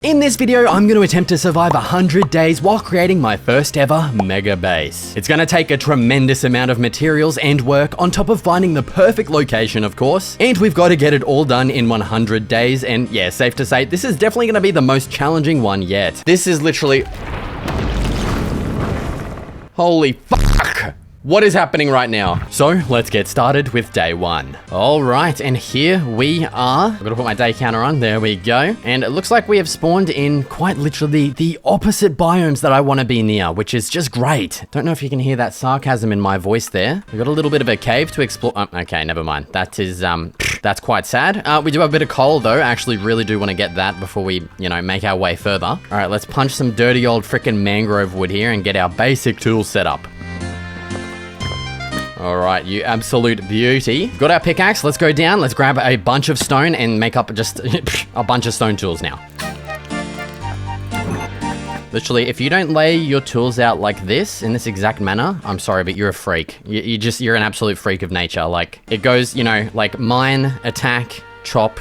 In this video, I'm going to attempt to survive 100 days while creating my first ever mega base. It's going to take a tremendous amount of materials and work on top of finding the perfect location, of course, and we've got to get it all done in 100 days, and yeah, safe to say, this is definitely going to be the most challenging one yet. This is literally... Holy fuck! What is happening right now? So let's get started with day one. All right, and here we are. I'm gonna put my day counter on. There we go. And it looks like we have spawned in quite literally the opposite biomes that I want to be near, which is just great. Don't know if you can hear that sarcasm in my voice there. We got a little bit of a cave to explore. Oh, okay, never mind. That is that's quite sad. We do have a bit of coal though. I actually really do want to get that before we, make our way further. All right, let's punch some dirty old frickin' mangrove wood here and get our basic tools set up. All right, you absolute beauty. Got our pickaxe. Let's go down. Let's grab a bunch of stone and make up just a bunch of stone tools now. Literally, if you don't lay your tools out like this, in this exact manner, I'm sorry, but you're a freak. You're an absolute freak of nature. Like, it goes, like mine, attack, chop,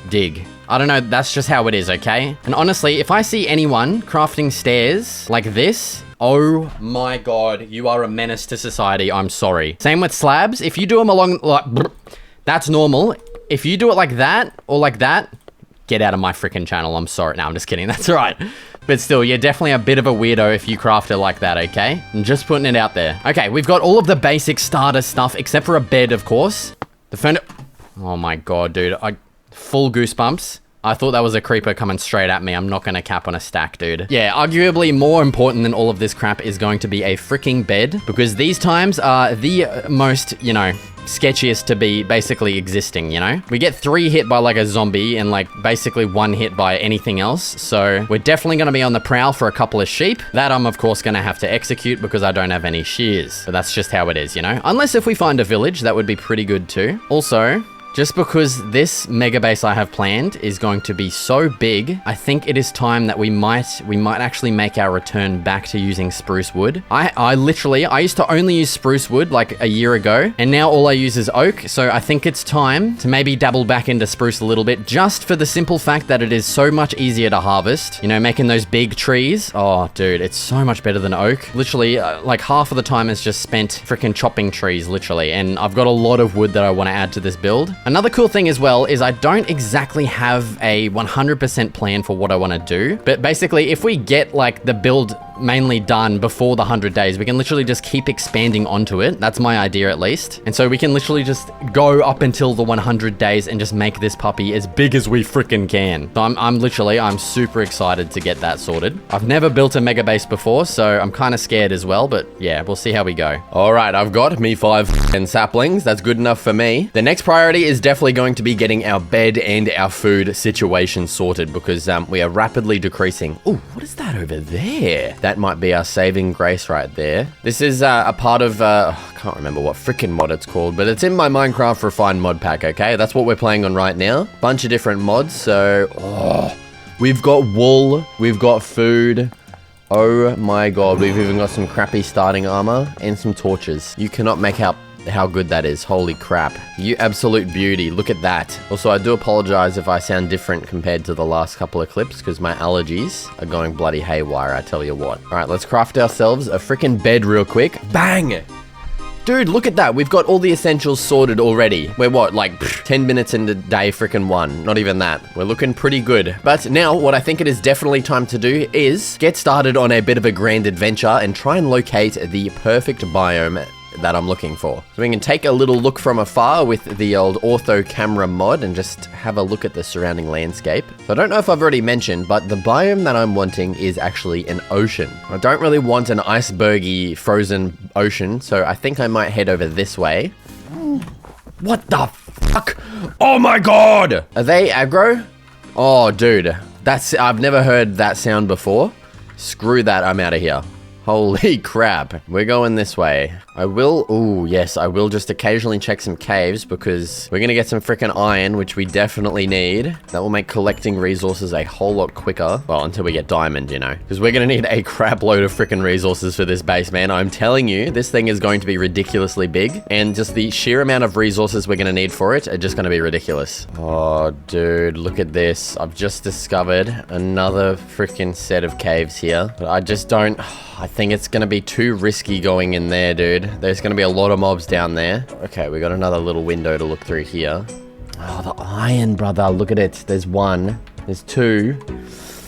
dig. I don't know, that's just how it is, okay? And honestly, if I see anyone crafting stairs like this, oh my god, you are a menace to society, I'm sorry. Same with slabs, if you do them along, like, that's normal. If you do it like that, or like that, get out of my freaking channel, I'm sorry. No, I'm just kidding, that's all right. But still, you're definitely a bit of a weirdo if you craft it like that, okay? I'm just putting it out there. Okay, we've got all of the basic starter stuff, except for a bed, of course. The furnace, oh my god, dude, full goosebumps. I thought that was a creeper coming straight at me. I'm not gonna cap on a stack, dude. Yeah, arguably more important than all of this crap is going to be a freaking bed, because these times are the most, sketchiest to be basically existing, We get 3 hit by like a zombie and like basically 1 hit by anything else. So we're definitely going to be on the prowl for a couple of sheep. That I'm of course going to have to execute because I don't have any shears. But that's just how it is, Unless if we find a village, that would be pretty good too. Also, just because this mega base I have planned is going to be so big, I think it is time that we might actually make our return back to using spruce wood. I used to only use spruce wood like a year ago, and now all I use is oak, so I think it's time to maybe dabble back into spruce a little bit, just for the simple fact that it is so much easier to harvest. Making those big trees. Oh, dude, it's so much better than oak. Literally, like half of the time is just spent freaking chopping trees, literally, and I've got a lot of wood that I want to add to this build. Another cool thing as well is I don't exactly have a 100% plan for what I want to do, but basically if we get like the build mainly done before the 100 days, we can literally just keep expanding onto it. That's my idea at least. And so we can literally just go up until the 100 days and just make this puppy as big as we freaking can. So I'm super excited to get that sorted. I've never built a mega base before, so I'm kind of scared as well, but yeah, we'll see how we go. All right, I've got me 5 saplings. That's good enough for me. The next priority is definitely going to be getting our bed and our food situation sorted because we are rapidly decreasing. Oh, what is that over there? That might be our saving grace right there. This is a part of, I can't remember what frickin' mod it's called, but it's in my Minecraft Refined mod pack, okay? That's what we're playing on right now. Bunch of different mods, so, we've got wool, we've got food. Oh my god, we've even got some crappy starting armor and some torches. You cannot make out how good that is. Holy crap. You absolute beauty. Look at that. Also, I do apologize if I sound different compared to the last couple of clips because my allergies are going bloody haywire, I tell you what. All right, let's craft ourselves a freaking bed real quick. Bang! Dude, look at that. We've got all the essentials sorted already. We're what, like 10 minutes into day freaking 1. Not even that. We're looking pretty good. But now what I think it is definitely time to do is get started on a bit of a grand adventure and try and locate the perfect biome that I'm looking for. So we can take a little look from afar with the old ortho camera mod and just have a look at the surrounding landscape. So I don't know if I've already mentioned, but the biome that I'm wanting is actually an ocean. I don't really want an icebergy frozen ocean, so I think I might head over this way. What the fuck? Oh my god! Are they aggro? Oh dude, I've never heard that sound before. Screw that, I'm out of here. Holy crap. We're going this way. I will, ooh, yes, I will just occasionally check some caves because we're gonna get some freaking iron, which we definitely need. That will make collecting resources a whole lot quicker. Well, until we get diamond, you know, because we're gonna need a crap load of freaking resources for this base, man. I'm telling you, this thing is going to be ridiculously big, and just the sheer amount of resources we're gonna need for it are just gonna be ridiculous. Oh, dude, look at this. I've just discovered another freaking set of caves here, but I just don't, I think it's gonna be too risky going in there, dude. There's gonna be a lot of mobs down there. Okay, we got another little window to look through here. Oh, the iron, brother. Look at it. There's one. There's two.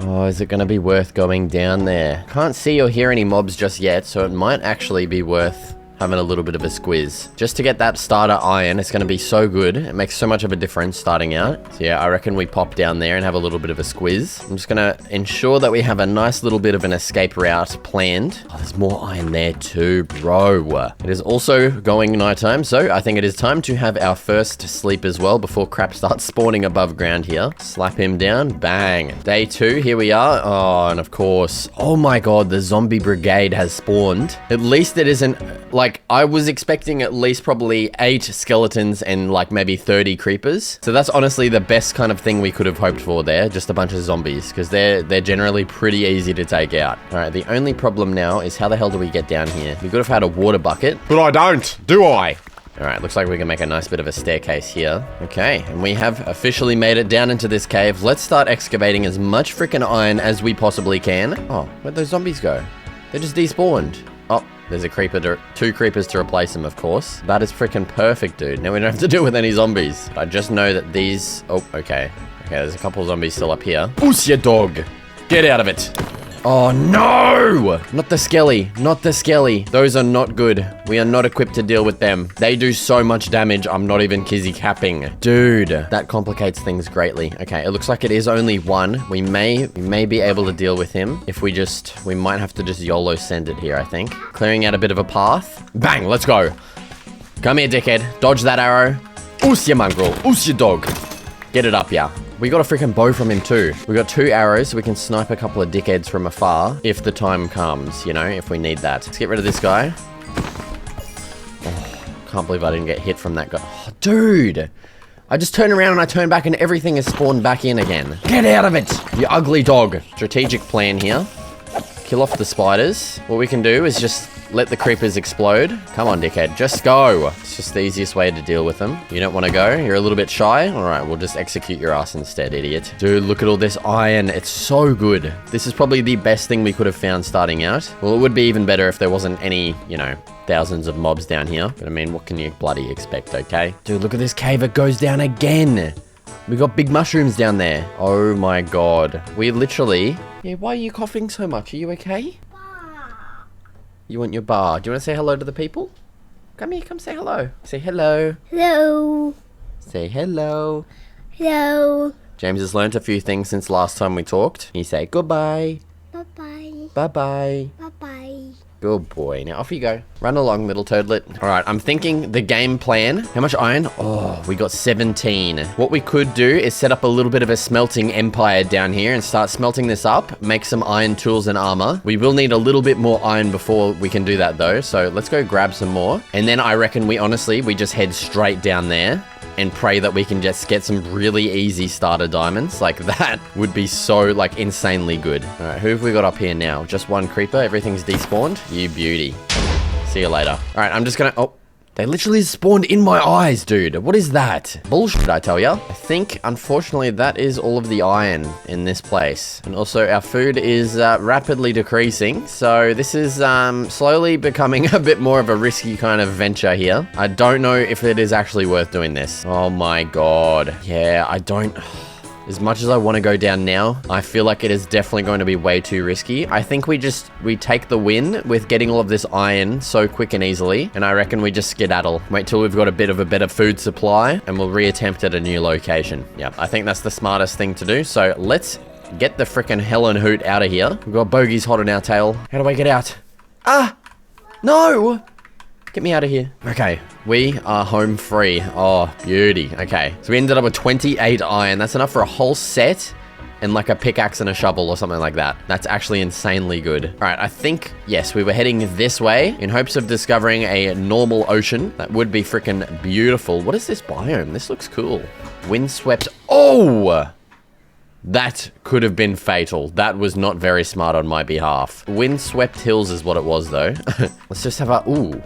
Oh, is it gonna be worth going down there? Can't see or hear any mobs just yet, so it might actually be worth having a little bit of a squeeze. Just to get that starter iron, it's going to be so good. It makes so much of a difference starting out. So yeah, I reckon we pop down there and have a little bit of a squeeze. I'm just going to ensure that we have a nice little bit of an escape route planned. Oh, there's more iron there too, bro. It is also going nighttime, so I think it is time to have our first sleep as well before crap starts spawning above ground here. Slap him down, bang. Day 2, here we are. Oh, and of course, oh my god, the zombie brigade has spawned. At least it isn't, like, I was expecting at least probably 8 skeletons and like maybe 30 creepers. So that's honestly the best kind of thing we could have hoped for there. Just a bunch of zombies, because they're generally pretty easy to take out. All right, the only problem now is how the hell do we get down here? We could have had a water bucket. But I don't, do I? All right, looks like we can make a nice bit of a staircase here. Okay, and we have officially made it down into this cave. Let's start excavating as much freaking iron as we possibly can. Oh, where'd those zombies go? They just despawned. Oh, there's a creeper, 2 creepers to replace them, of course. That is freaking perfect, dude. Now we don't have to deal with any zombies. I just know that these, oh, okay. Okay, there's a couple of zombies still up here. Oos, ya dog. Get out of it. Oh, no! Not the skelly. Not the skelly. Those are not good. We are not equipped to deal with them. They do so much damage, I'm not even kizzy capping. Dude, that complicates things greatly. Okay, it looks like it is only one. We may be able to deal with him if we might have to just YOLO send it here, I think. Clearing out a bit of a path. Bang, let's go. Come here, dickhead. Dodge that arrow. Oos, ya mongrel. Oos, ya dog. Get it up, yeah. We got a freaking bow from him too. We got 2 arrows, so we can snipe a couple of dickheads from afar if the time comes, you know, if we need that. Let's get rid of this guy. Oh, can't believe I didn't get hit from that guy. Oh, dude! I just turn around and I turn back and everything is spawned back in again. Get out of it, you ugly dog. Strategic plan here. Kill off the spiders. What we can do is just let the creepers explode. Come on, dickhead. Just go. It's just the easiest way to deal with them. You don't want to go? You're a little bit shy? All right, we'll just execute your ass instead, idiot. Dude, look at all this iron. It's so good. This is probably the best thing we could have found starting out. Well, it would be even better if there wasn't any, you know, thousands of mobs down here. But I mean, what can you bloody expect, okay? Dude, look at this cave. It goes down again. We got big mushrooms down there. Oh my god. We literally... Yeah, why are you coughing so much? Are you okay? You want your bar. Do you want to say hello to the people? Come here, come say hello. Say hello. Hello. Say hello. Hello. James has learnt a few things since last time we talked. You say goodbye. Bye-bye. Bye-bye. Bye-bye. Good boy. Now off you go. Run along, little toadlet. All right, I'm thinking the game plan. How much iron? Oh, we got 17. What we could do is set up a little bit of a smelting empire down here and start smelting this up, make some iron tools and armor. We will need a little bit more iron before we can do that though. So let's go grab some more. And then I reckon we just head straight down there and pray that we can just get some really easy starter diamonds. Like that would be so like insanely good. All right, who have we got up here now? Just one creeper. Everything's despawned. You beauty. See you later. All right, I'm just gonna, oh, they literally spawned in my eyes, dude. What is that? Bullshit, I tell ya. I think, unfortunately, that is all of the iron in this place. And also, our food is rapidly decreasing. So this is slowly becoming a bit more of a risky kind of venture here. I don't know if it is actually worth doing this. Oh my god. Yeah, I don't... As much as I want to go down now, I feel like it is definitely going to be way too risky. I think we take the win with getting all of this iron so quick and easily. And I reckon we just skedaddle. Wait till we've got a bit of a better food supply and we'll reattempt at a new location. Yeah, I think that's the smartest thing to do. So let's get the frickin' hell and hoot out of here. We've got bogeys hot on our tail. How do I get out? Ah! No! Get me out of here. Okay, we are home free. Oh, beauty. Okay, so we ended up with 28 iron. That's enough for a whole set and like a pickaxe and a shovel or something like that. That's actually insanely good. All right, I think, yes, we were heading this way in hopes of discovering a normal ocean. That would be freaking beautiful. What is this biome? This looks cool. Windswept. Oh! That could have been fatal. That was not very smart on my behalf. Windswept hills is what it was, though. Let's just have a... Ooh.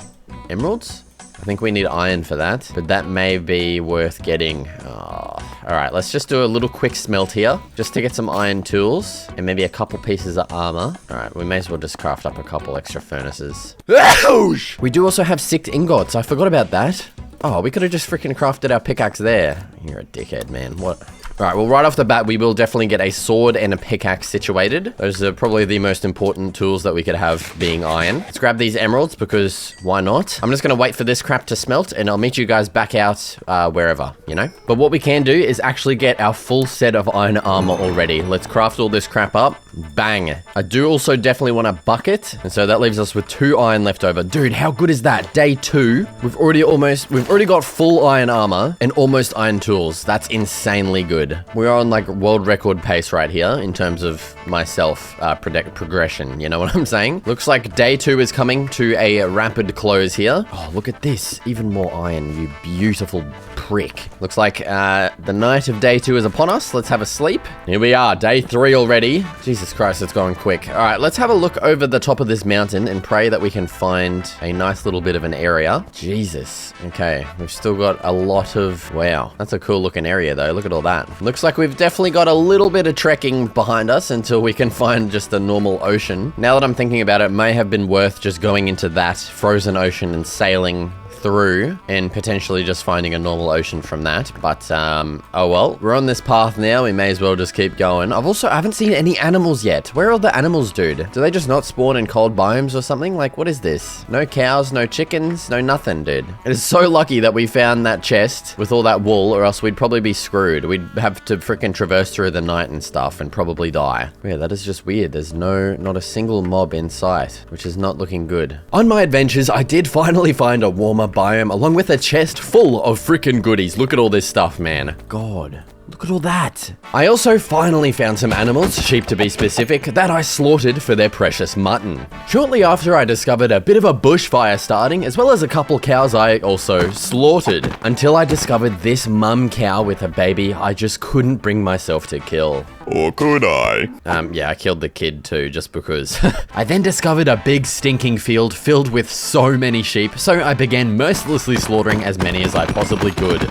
Emeralds? I think we need iron for that, but that may be worth getting. Oh. All right, let's just do a little quick smelt here, just to get some iron tools and maybe a couple pieces of armor. All right, we may as well just craft up a couple extra furnaces. Ouch! We do also have 6 ingots. I forgot about that. Oh, we could have just freaking crafted our pickaxe there. You're a dickhead, man. What? All right, well, right off the bat, we will definitely get a sword and a pickaxe situated. Those are probably the most important tools that we could have being iron. Let's grab these emeralds because why not? I'm just going to wait for this crap to smelt and I'll meet you guys back out wherever, you know? But what we can do is actually get our full set of iron armor already. Let's craft all this crap up. Bang. I do also definitely want a bucket. And so that leaves us with 2 iron left over. Dude, how good is that? Day 2. We've already got full iron armor and almost iron tools. That's insanely good. We're on like world record pace right here in terms of myself progression. You know what I'm saying? Looks like day 2 is coming to a rapid close here. Oh, look at this. Even more iron, you beautiful prick. Looks like the night of day 2 is upon us. Let's have a sleep. Here we are, day 3 already. Jesus Christ, it's going quick. All right, let's have a look over the top of this mountain and pray that we can find a nice little bit of an area. Jesus. Okay, we've still got a lot of... Wow, that's a cool looking area though. Look at all that. Looks like we've definitely got a little bit of trekking behind us until we can find just a normal ocean. Now that I'm thinking about it, it may have been worth just going into that frozen ocean and sailing through and potentially just finding a normal ocean from that, but oh well, we're on this path now. We may as well just keep going. I haven't seen any animals yet. Where are all the animals, dude? Do they just not spawn in cold biomes or something? Like, what is this? No cows, no chickens, no nothing, dude. It is so lucky that we found that chest with all that wool, or else we'd probably be screwed. We'd have to freaking traverse through the night and stuff and probably die. Yeah, that is just weird. There's not a single mob in sight, which is not looking good. On my adventures, I did finally find a warmer biome along with a chest full of freaking goodies. Look at all this stuff, man. God. Look at all that. I also finally found some animals, sheep to be specific, that I slaughtered for their precious mutton. Shortly after, I discovered a bit of a bushfire starting, as well as a couple cows I also slaughtered, until I discovered this mum cow with a baby I just couldn't bring myself to kill. Or could I? Yeah, I killed the kid too, just because. I then discovered a big stinking field filled with so many sheep, so I began mercilessly slaughtering as many as I possibly could.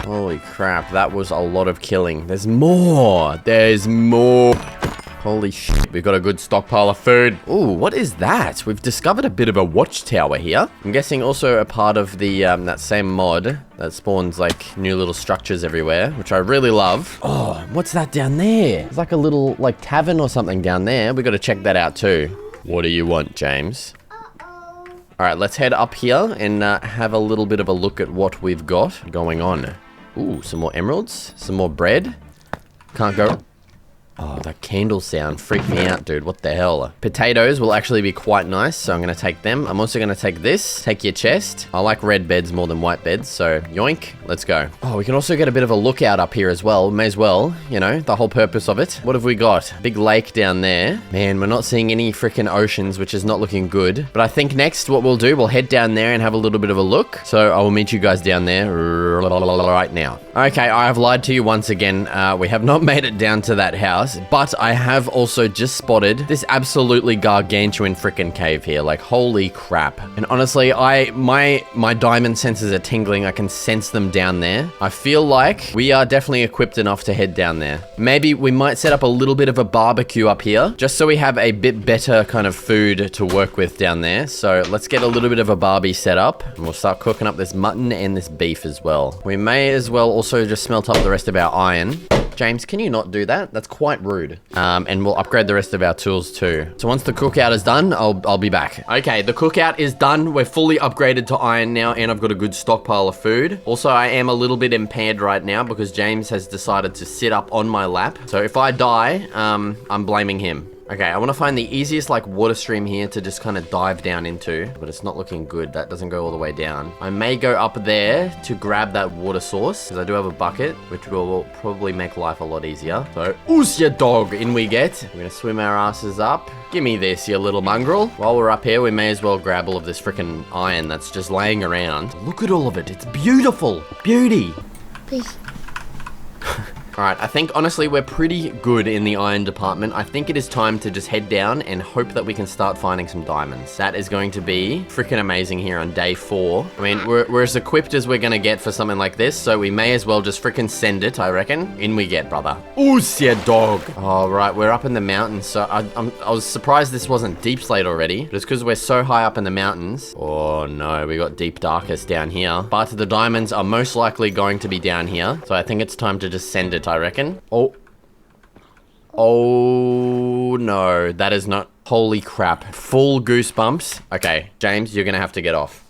Holy crap, that was a lot of killing. There's more. There's more. Holy shit, we've got a good stockpile of food. Ooh, what is that? We've discovered a bit of a watchtower here. I'm guessing also a part of the that same mod that spawns like new little structures everywhere, which I really love. Oh, what's that down there? It's like a little like tavern or something down there. We got to check that out too. What do you want, James? All right, let's head up here and have a little bit of a look at what we've got going on. Ooh, some more emeralds, some more bread. Can't go... Oh, that candle sound freaked me out, dude. What the hell? Potatoes will actually be quite nice, so I'm going to take them. I'm also going to take this. Take your chest. I like red beds more than white beds, so yoink. Let's go. Oh, we can also get a bit of a lookout up here as well. May as well, you know, the whole purpose of it. What have we got? Big lake down there. Man, we're not seeing any freaking oceans, which is not looking good. But I think next what we'll do, we'll head down there and have a little bit of a look. So I will meet you guys down there right now. Okay, I have lied to you once again. We have not made it down to that house. But I have also just spotted this absolutely gargantuan freaking cave here. Like, holy crap. And honestly, my diamond senses are tingling. I can sense them down there. I feel like we are definitely equipped enough to head down there. Maybe we might set up a little bit of a barbecue up here, just so we have a bit better kind of food to work with down there. So let's get a little bit of a barbie set up, and we'll start cooking up this mutton and this beef as well. We may as well also just smelt up the rest of our iron. James, can you not do that? That's quite rude. And we'll upgrade the rest of our tools too. So once the cookout is done, I'll be back. Okay, the cookout is done. We're fully upgraded to iron now, and I've got a good stockpile of food. Also, I am a little bit impaired right now because James has decided to sit up on my lap. So if I die, I'm blaming him. Okay, I want to find the easiest like water stream here to just kind of dive down into, but it's not looking good. That doesn't go all the way down. I may go up there to grab that water source, because I do have a bucket, which will probably make life a lot easier. So, oos ya dog, in we get. We're gonna swim our asses up. Give me this, you little mongrel. While we're up here, we may as well grab all of this freaking iron that's just laying around. Look at all of it. It's beautiful. Beauty. Please. Alright, I think honestly we're pretty good in the iron department. I think it is time to just head down and hope that we can start finding some diamonds. That is going to be freaking amazing here on day 4. I mean, we're as equipped as we're gonna get for something like this, so we may as well just freaking send it, I reckon. In we get, brother. Oos ya dog. Alright, we're up in the mountains, so I was surprised this wasn't deep slate already, but it's because we're so high up in the mountains. Oh no, we got deep darkest down here. But the diamonds are most likely going to be down here, so I think it's time to just send it, I reckon. Oh no, that is not. Holy crap. Full goosebumps. Okay, James, you're gonna have to get off.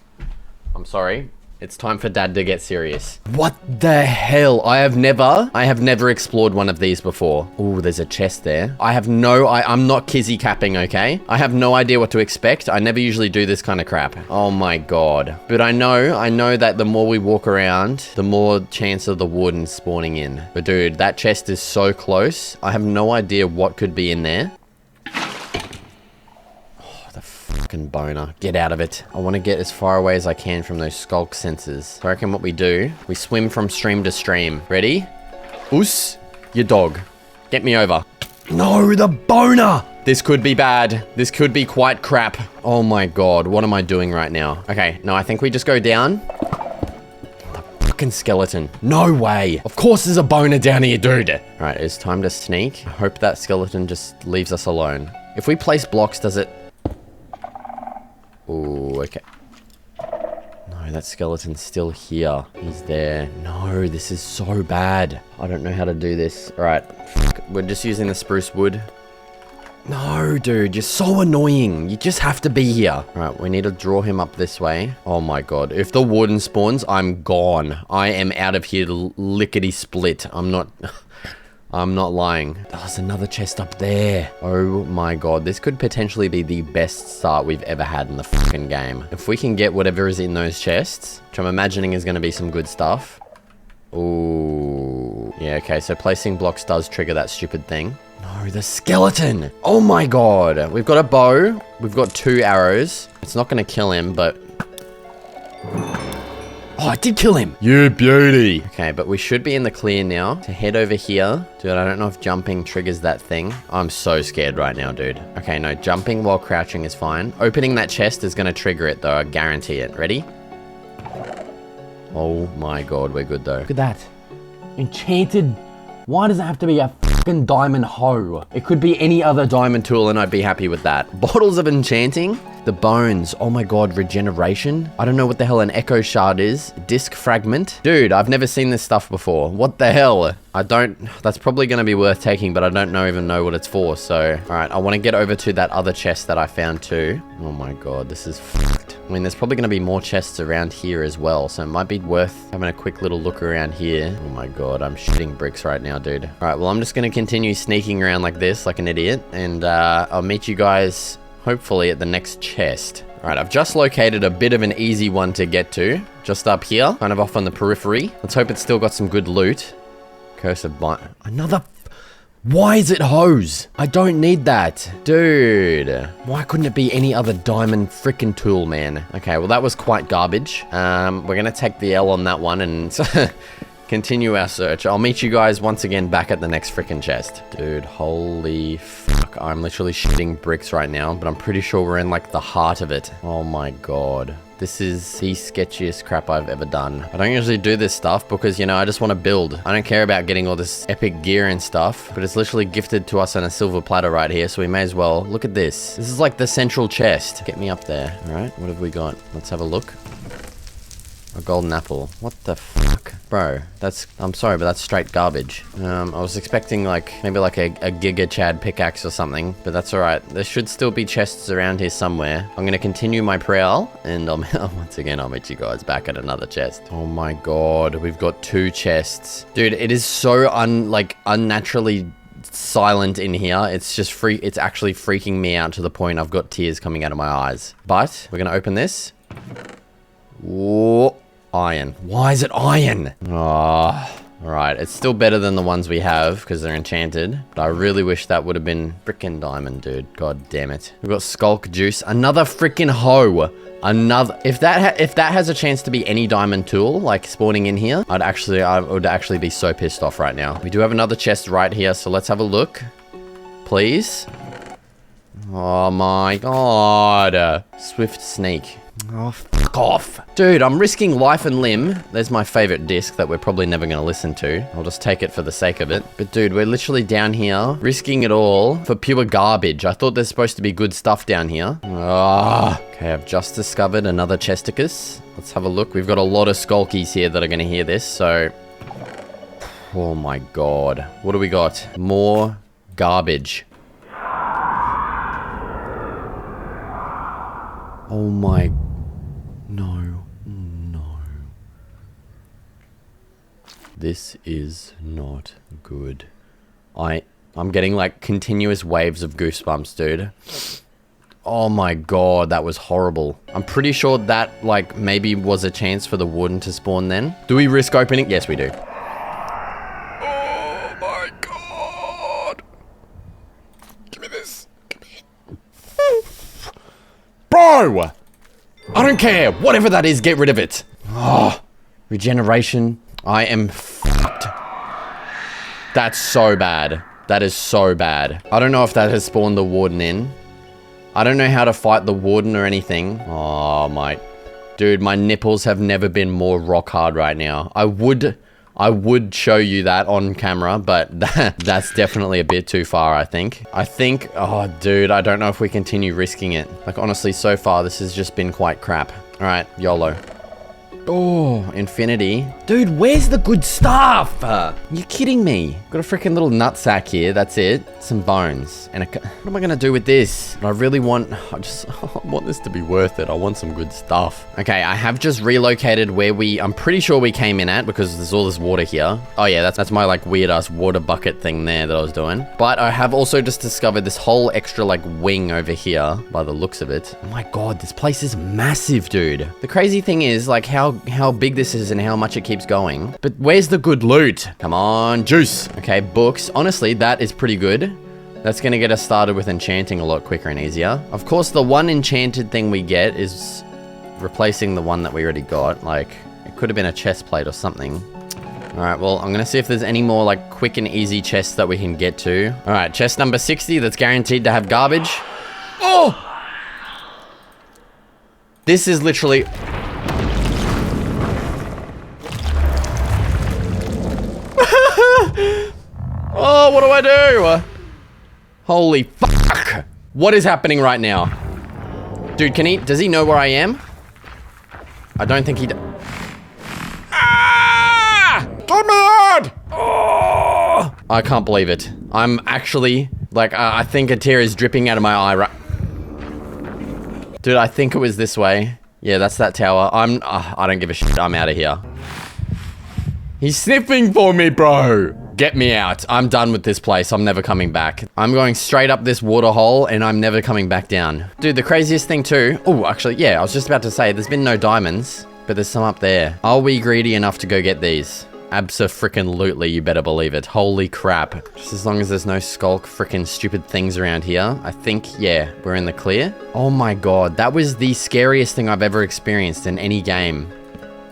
I'm sorry. It's time for Dad to get serious. What the hell? I have never explored one of these before. Oh, there's a chest there. I'm not kizzy capping, okay? I have no idea what to expect. I never usually do this kind of crap. Oh my god. But I know that the more we walk around, the more chance of the warden spawning in. But dude, that chest is so close. I have no idea what could be in there. Fucking boner. Get out of it. I want to get as far away as I can from those skulk sensors. So I reckon what we do, we swim from stream to stream. Ready? Oos, your dog. Get me over. No, the boner! This could be bad. This could be quite crap. Oh my god, what am I doing right now? Okay, no, I think we just go down. The fucking skeleton. No way. Of course there's a boner down here, dude. Alright, it's time to sneak. I hope that skeleton just leaves us alone. If we place blocks, does it... Oh, okay. No, that skeleton's still here. He's there. No, this is so bad. I don't know how to do this. Alright, we're just using the spruce wood. No, dude, you're so annoying. You just have to be here. Alright, we need to draw him up this way. Oh my god. If the warden spawns, I'm gone. I am out of here lickety-split. I'm not lying. There's another chest up there. Oh my god, this could potentially be the best start we've ever had in the fucking game. If we can get whatever is in those chests, which I'm imagining is going to be some good stuff. Ooh. Yeah, okay, so placing blocks does trigger that stupid thing. No, the skeleton! Oh my god. We've got a bow. We've got 2 arrows. It's not going to kill him, but... Oh, I did kill him. You beauty. Okay, but we should be in the clear now to head over here. Dude, I don't know if jumping triggers that thing. I'm so scared right now, dude. Okay, no, jumping while crouching is fine. Opening that chest is going to trigger it, though. I guarantee it. Ready? Oh my god, we're good, though. Look at that. Enchanted. Why does it have to be a fucking diamond hoe? It could be any other diamond tool and I'd be happy with that. Bottles of enchanting. The bones. Oh my god, regeneration. I don't know what the hell an echo shard is. Disc fragment. Dude, I've never seen this stuff before. What the hell? That's probably going to be worth taking, but I don't even know what it's for, so. Alright, I want to get over to that other chest that I found too. Oh my god, this is fucked. I mean, there's probably going to be more chests around here as well, so it might be worth having a quick little look around here. Oh my god, I'm shitting bricks right now, dude. Alright, well, I'm just going to continue sneaking around like this, like an idiot, and I'll meet you guys hopefully at the next chest. Alright, I've just located a bit of an easy one to get to. Just up here, kind of off on the periphery. Let's hope it's still got some good loot. Curse of another... Why is it hose? I don't need that. Dude. Why couldn't it be any other diamond frickin' tool, man? Okay, well that was quite garbage. We're gonna take the L on that one and... continue our search. I'll meet you guys once again back at the next freaking chest. Dude, holy fuck. I'm literally shitting bricks right now, but I'm pretty sure we're in like the heart of it. Oh my god. This is the sketchiest crap I've ever done. I don't usually do this stuff because, you know, I just want to build. I don't care about getting all this epic gear and stuff, but it's literally gifted to us on a silver platter right here, so we may as well. Look at this. This is like the central chest. Get me up there. All right, what have we got? Let's have a look. A golden apple. What the fuck? Bro, I'm sorry, but that's straight garbage. I was expecting maybe a Giga Chad pickaxe or something, but that's alright. There should still be chests around here somewhere. I'm gonna continue my prowl, and once again, I'll meet you guys back at another chest. Oh my god, we've got 2 chests. Dude, it is so unnaturally silent in here. It's just it's actually freaking me out to the point I've got tears coming out of my eyes. But we're gonna open this. Whoa, iron. Why is it iron? Oh, alright. It's still better than the ones we have because they're enchanted. But I really wish that would have been frickin' diamond, dude. God damn it. We've got skulk juice. Another frickin' hoe. Another. If that has a chance to be any diamond tool, like spawning in here, I would actually be so pissed off right now. We do have another chest right here, so let's have a look. Please. Oh my god. Swift sneak. Oh, fuck off. Dude, I'm risking life and limb. There's my favorite disc that we're probably never going to listen to. I'll just take it for the sake of it. But dude, we're literally down here risking it all for pure garbage. I thought there's supposed to be good stuff down here. Okay, I've just discovered another chesticus. Let's have a look. We've got a lot of skulkies here that are going to hear this, so... Oh my god. What do we got? More garbage. Oh my... No. This is not good. I'm getting like continuous waves of goosebumps, dude. Oh my god, that was horrible. I'm pretty sure that like maybe was a chance for the warden to spawn then. Do we risk opening? Yes, we do. Oh my god. Give me this. Give me it. Bro! I don't care. Whatever that is, get rid of it. Oh, regeneration. I am fucked. That's so bad. That is so bad. I don't know if that has spawned the warden in. I don't know how to fight the warden or anything. Oh, my... Dude, my nipples have never been more rock hard right now. I would show you that on camera, but that's definitely a bit too far, I think. Oh, dude, I don't know if we continue risking it. Like, honestly, so far, this has just been quite crap. All right, YOLO. Oh, infinity. Dude, where's the good stuff? You're kidding me. Got a freaking little nutsack here. That's it. Some bones. And what am I going to do with this? I really want... I want this to be worth it. I want some good stuff. Okay, I have just relocated where I'm pretty sure we came in at because there's all this water here. Oh yeah, that's my like weird ass water bucket thing there that I was doing. But I have also just discovered this whole extra like wing over here by the looks of it. Oh my god, this place is massive, dude. The crazy thing is like how big this is and how much it keeps going. But where's the good loot? Come on, juice. Okay, books. Honestly, that is pretty good. That's gonna get us started with enchanting a lot quicker and easier. Of course, the one enchanted thing we get is replacing the one that we already got. Like, it could have been a chest plate or something. All right, well, I'm gonna see if there's any more like quick and easy chests that we can get to. All right, chest number 60, that's guaranteed to have garbage. Oh! This is literally... Oh, what do I do? Holy fuck. What is happening right now? Dude, does he know where I am? I don't think he does. Ah! Get me out! Oh! I can't believe it. I'm actually, like, I think a tear is dripping out of my eye right... Dude, I think it was this way. Yeah, that's that tower. I don't give a shit. I'm out of here. He's sniffing for me, bro. Get me out. I'm done with this place. I'm never coming back. I'm going straight up this water hole and I'm never coming back down. Dude, the craziest thing too... Oh, actually, yeah, I was just about to say, there's been no diamonds, but there's some up there. Are we greedy enough to go get these? Abso-frickin-lutely, you better believe it. Holy crap. Just as long as there's no skulk frickin' stupid things around here, I think, yeah, we're in the clear. Oh my god, that was the scariest thing I've ever experienced in any game.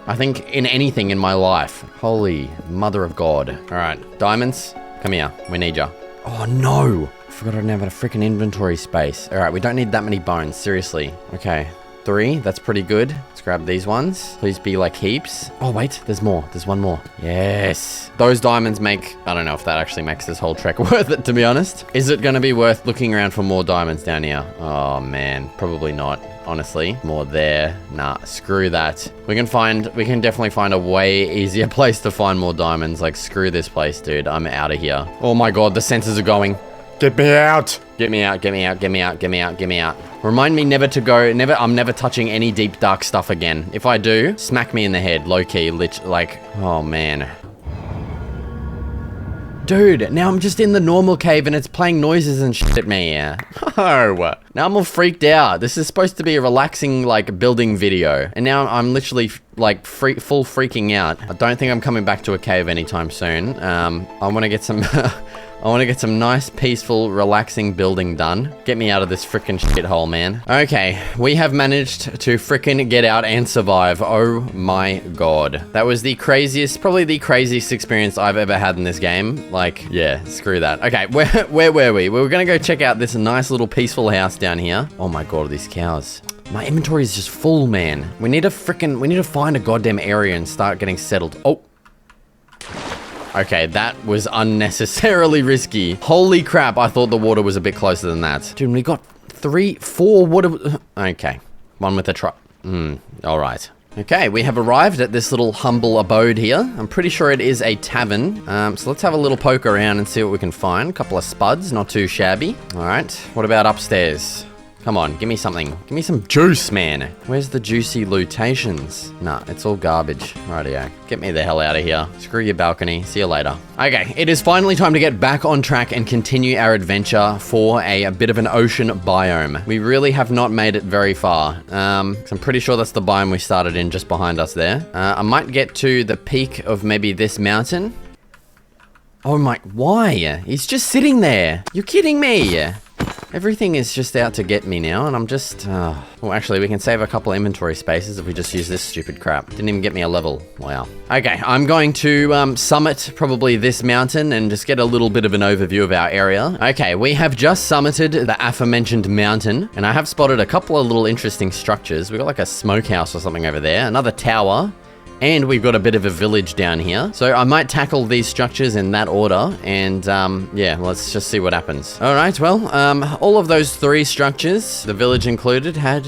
I think in anything in my life. Holy mother of God. All right, diamonds, come here. We need ya. Oh no, I forgot I didn't have a freaking inventory space. All right, we don't need that many bones, seriously. Okay, 3, that's pretty good. Let's grab these ones. Please be like heaps. Oh wait, there's more. There's one more. Yes. Those diamonds make, I don't know if that actually makes this whole trek worth it, to be honest. Is it gonna be worth looking around for more diamonds down here? Oh man, probably not. Honestly, more there. Nah, screw that. We can definitely find a way easier place to find more diamonds. Like, screw this place, dude. I'm out of here. Oh my god, the sensors are going. Get me out. Get me out, get me out, get me out, get me out, get me out. Remind me never to go, I'm never touching any deep, dark stuff again. If I do, smack me in the head, low-key, like, oh man. Dude, now I'm just in the normal cave and it's playing noises and shit at me. Oh, now I'm all freaked out. This is supposed to be a relaxing, like, building video. And now I'm literally, like, full freaking out. I don't think I'm coming back to a cave anytime soon. I want to get some... I want to get some nice, peaceful, relaxing building done. Get me out of this frickin' shithole, man. Okay, we have managed to frickin' get out and survive. Oh my god. That was the craziest, probably the craziest experience I've ever had in this game. Like, yeah, screw that. Okay, where were we? We were gonna go check out this nice little peaceful house down here. Oh my god, these cows. My inventory is just full, man. We need to find a goddamn area and start getting settled. Oh. Okay, that was unnecessarily risky. Holy crap, I thought the water was a bit closer than that. Dude, we got 4 water... Okay, one with a truck. All right. Okay, we have arrived at this little humble abode here. I'm pretty sure it is a tavern. So let's have a little poke around and see what we can find. A couple of spuds, not too shabby. All right, what about upstairs? Come on, give me something. Give me some juice, man. Where's the juicy lutations? Nah, it's all garbage. Rightio. Get me the hell out of here. Screw your balcony. See you later. Okay, it is finally time to get back on track and continue our adventure for a bit of an ocean biome. We really have not made it very far. I'm pretty sure that's the biome we started in just behind us there. I might get to the peak of maybe this mountain. Oh my, why? He's just sitting there. You're kidding me. Everything is just out to get me now, and I'm just... well, actually, we can save a couple of inventory spaces if we just use this stupid crap. Didn't even get me a level. Wow. Okay, I'm going to summit probably this mountain and just get a little bit of an overview of our area. Okay, we have just summited the aforementioned mountain, and I have spotted a couple of little interesting structures. We've got like a smokehouse or something over there, another tower, and we've got a bit of a village down here. So I might tackle these structures in that order. And yeah, let's just see what happens. All right, well, all of those 3 structures, the village included, had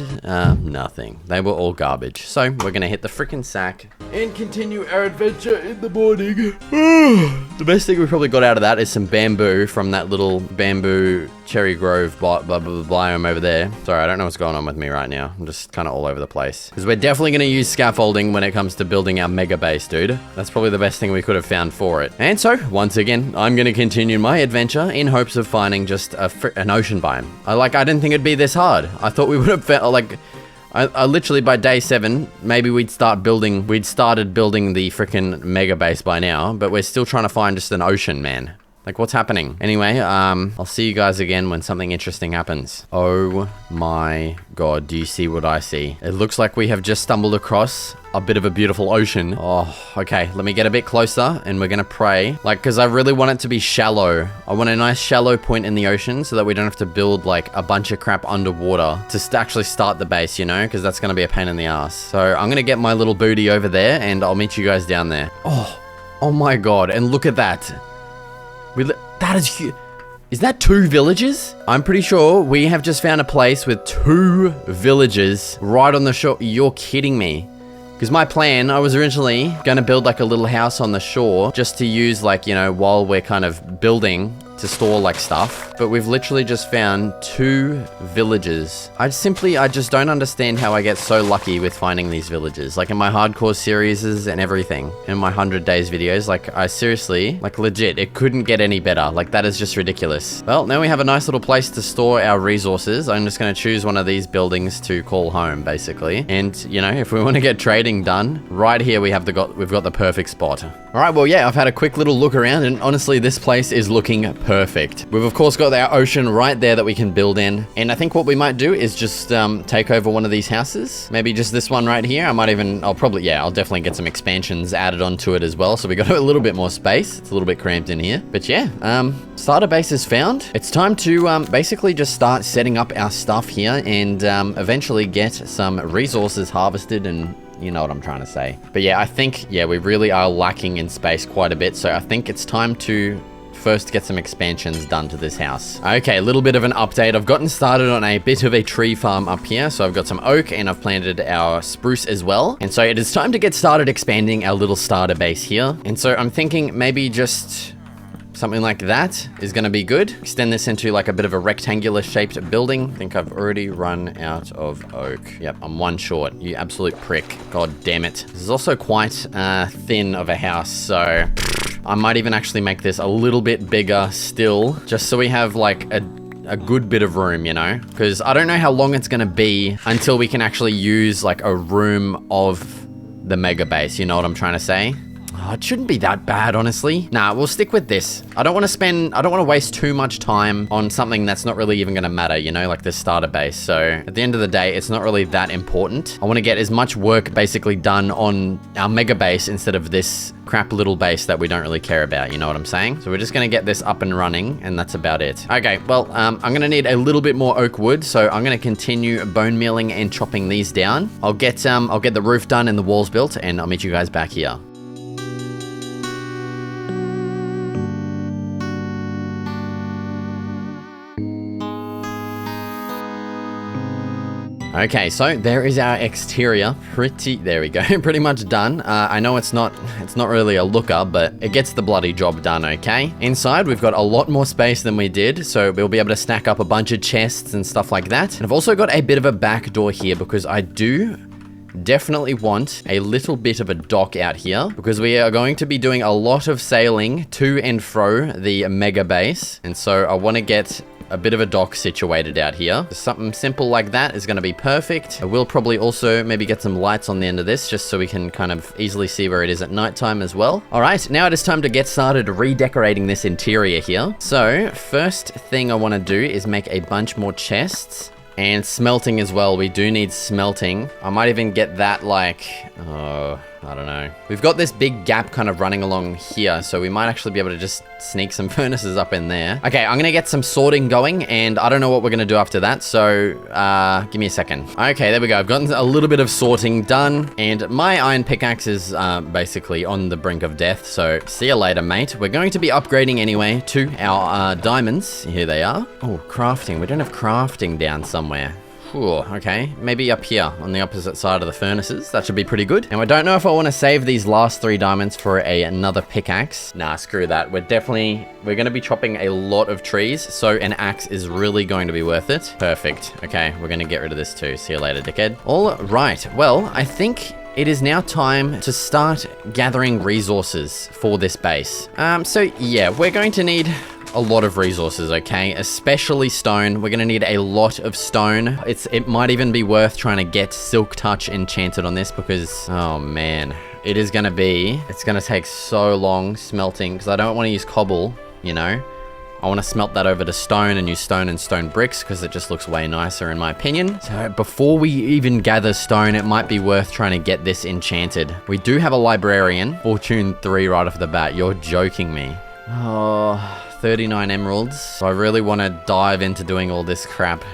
nothing. They were all garbage. So we're going to hit the frickin' sack and continue our adventure in the morning. The best thing we probably got out of that is some bamboo from that little bamboo cherry grove biome over there. Sorry, I don't know what's going on with me right now. I'm just kind of all over the place. Because we're definitely going to use scaffolding when it comes to building our mega base, dude. That's probably the best thing we could have found for it. And so, once again, I'm going to continue my adventure in hopes of finding just an ocean biome. I didn't think it'd be this hard. I thought we would have felt like... I literally by day 7, maybe we'd started building the freaking mega base by now, but we're still trying to find just an ocean, man. Like, what's happening? Anyway, I'll see you guys again when something interesting happens. Oh my god, do you see what I see? It looks like we have just stumbled across a bit of a beautiful ocean. Oh, okay, let me get a bit closer and we're gonna pray. Like, because I really want it to be shallow. I want a nice shallow point in the ocean so that we don't have to build like a bunch of crap underwater to actually start the base, you know, because that's gonna be a pain in the ass. So I'm gonna get my little booty over there and I'll meet you guys down there. Oh my god, and look at that. That is huge. Is that 2 villages? I'm pretty sure we have just found a place with 2 villages right on the shore. You're kidding me. Because my plan, I was originally going to build like a little house on the shore just to use like, you know, while we're kind of building to store like stuff. But we've literally just found 2 villages. I just don't understand how I get so lucky with finding these villages. Like in my hardcore series and everything, in my 100 days videos, like I seriously, like legit, it couldn't get any better. Like that is just ridiculous. Well, now we have a nice little place to store our resources. I'm just going to choose one of these buildings to call home basically. And you know, if we want to get trading done, right here we've got the perfect spot. All right, well, yeah, I've had a quick little look around and honestly, this place is looking perfect. We've of course got our ocean right there that we can build in. And I think what we might do is just take over one of these houses. Maybe just this one right here. I'll definitely get some expansions added onto it as well. So we got a little bit more space. It's a little bit cramped in here. But yeah, starter base is found. It's time to basically just start setting up our stuff here and eventually get some resources harvested and you know what I'm trying to say. But yeah, I think, yeah, we really are lacking in space quite a bit. So I think it's time to first get some expansions done to this house. Okay, a little bit of an update. I've gotten started on a bit of a tree farm up here. So I've got some oak and I've planted our spruce as well. And so it is time to get started expanding our little starter base here. And so I'm thinking maybe just Something like that is going to be good. Extend this into like a bit of a rectangular shaped building. I think I've already run out of oak. Yep, I'm one short. You absolute prick. God damn it. This is also quite thin of a house, so I might even actually make this a little bit bigger still, just so we have like a good bit of room, you know? Because I don't know how long it's going to be until we can actually use like a room of the mega base, you know what I'm trying to say? Oh, it shouldn't be that bad, honestly. Nah, we'll stick with this. I don't want to waste too much time on something that's not really even going to matter, you know, like the starter base. So at the end of the day, it's not really that important. I want to get as much work basically done on our mega base instead of this crap little base that we don't really care about, you know what I'm saying? So we're just going to get this up and running, and that's about it. Okay, well, I'm going to need a little bit more oak wood, so I'm going to continue bone mealing and chopping these down. I'll get the roof done and the walls built, and I'll meet you guys back here. Okay, so there is our exterior. There we go, pretty much done. I know it's not really a looker, but it gets the bloody job done, okay? Inside, we've got a lot more space than we did, so we'll be able to stack up a bunch of chests and stuff like that. And I've also got a bit of a back door here because I do definitely want a little bit of a dock out here because we are going to be doing a lot of sailing to and fro the mega base. And so I want to get a bit of a dock situated out here. Something simple like that is going to be perfect. I will probably also maybe get some lights on the end of this just so we can kind of easily see where it is at nighttime as well. All right, now it is time to get started redecorating this interior here. So first thing I want to do is make a bunch more chests. And smelting as well. We do need smelting. I might even get that like, I don't know. We've got this big gap kind of running along here, so we might actually be able to just sneak some furnaces up in there. Okay, I'm gonna get some sorting going, and I don't know what we're gonna do after that, so give me a second. Okay, there we go. I've gotten a little bit of sorting done, and my iron pickaxe is basically on the brink of death, so see you later, mate. We're going to be upgrading anyway to our diamonds. Here they are. Oh, crafting. We don't have crafting down somewhere. Ooh, okay, maybe up here on the opposite side of the furnaces. That should be pretty good. And I don't know if I want to save these last 3 diamonds for another pickaxe. Nah, screw that. We're going to be chopping a lot of trees, so an axe is really going to be worth it. Perfect. Okay, we're going to get rid of this too. See you later, dickhead. All right, well, I think it is now time to start gathering resources for this base. So yeah, we're going to need a lot of resources, okay? Especially stone. We're gonna need a lot of stone. It might even be worth trying to get Silk Touch enchanted on this because, oh man, it's gonna take so long smelting because I don't want to use cobble, you know? I want to smelt that over to stone and use stone and stone bricks because it just looks way nicer in my opinion. So before we even gather stone, it might be worth trying to get this enchanted. We do have a librarian, Fortune 3 right off the bat. You're joking me. Oh, 39 emeralds. So I really want to dive into doing all this crap.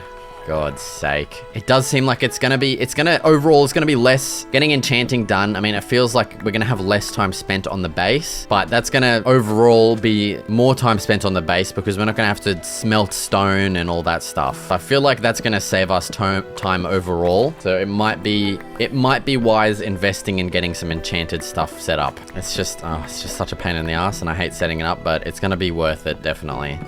God's sake. It does seem like overall, it's gonna be less getting enchanting done. I mean, it feels like we're gonna have less time spent on the base, but that's gonna overall be more time spent on the base because we're not gonna have to smelt stone and all that stuff. I feel like that's gonna save us time overall. So it might be wise investing in getting some enchanted stuff set up. It's just such a pain in the ass and I hate setting it up, but it's gonna be worth it, definitely.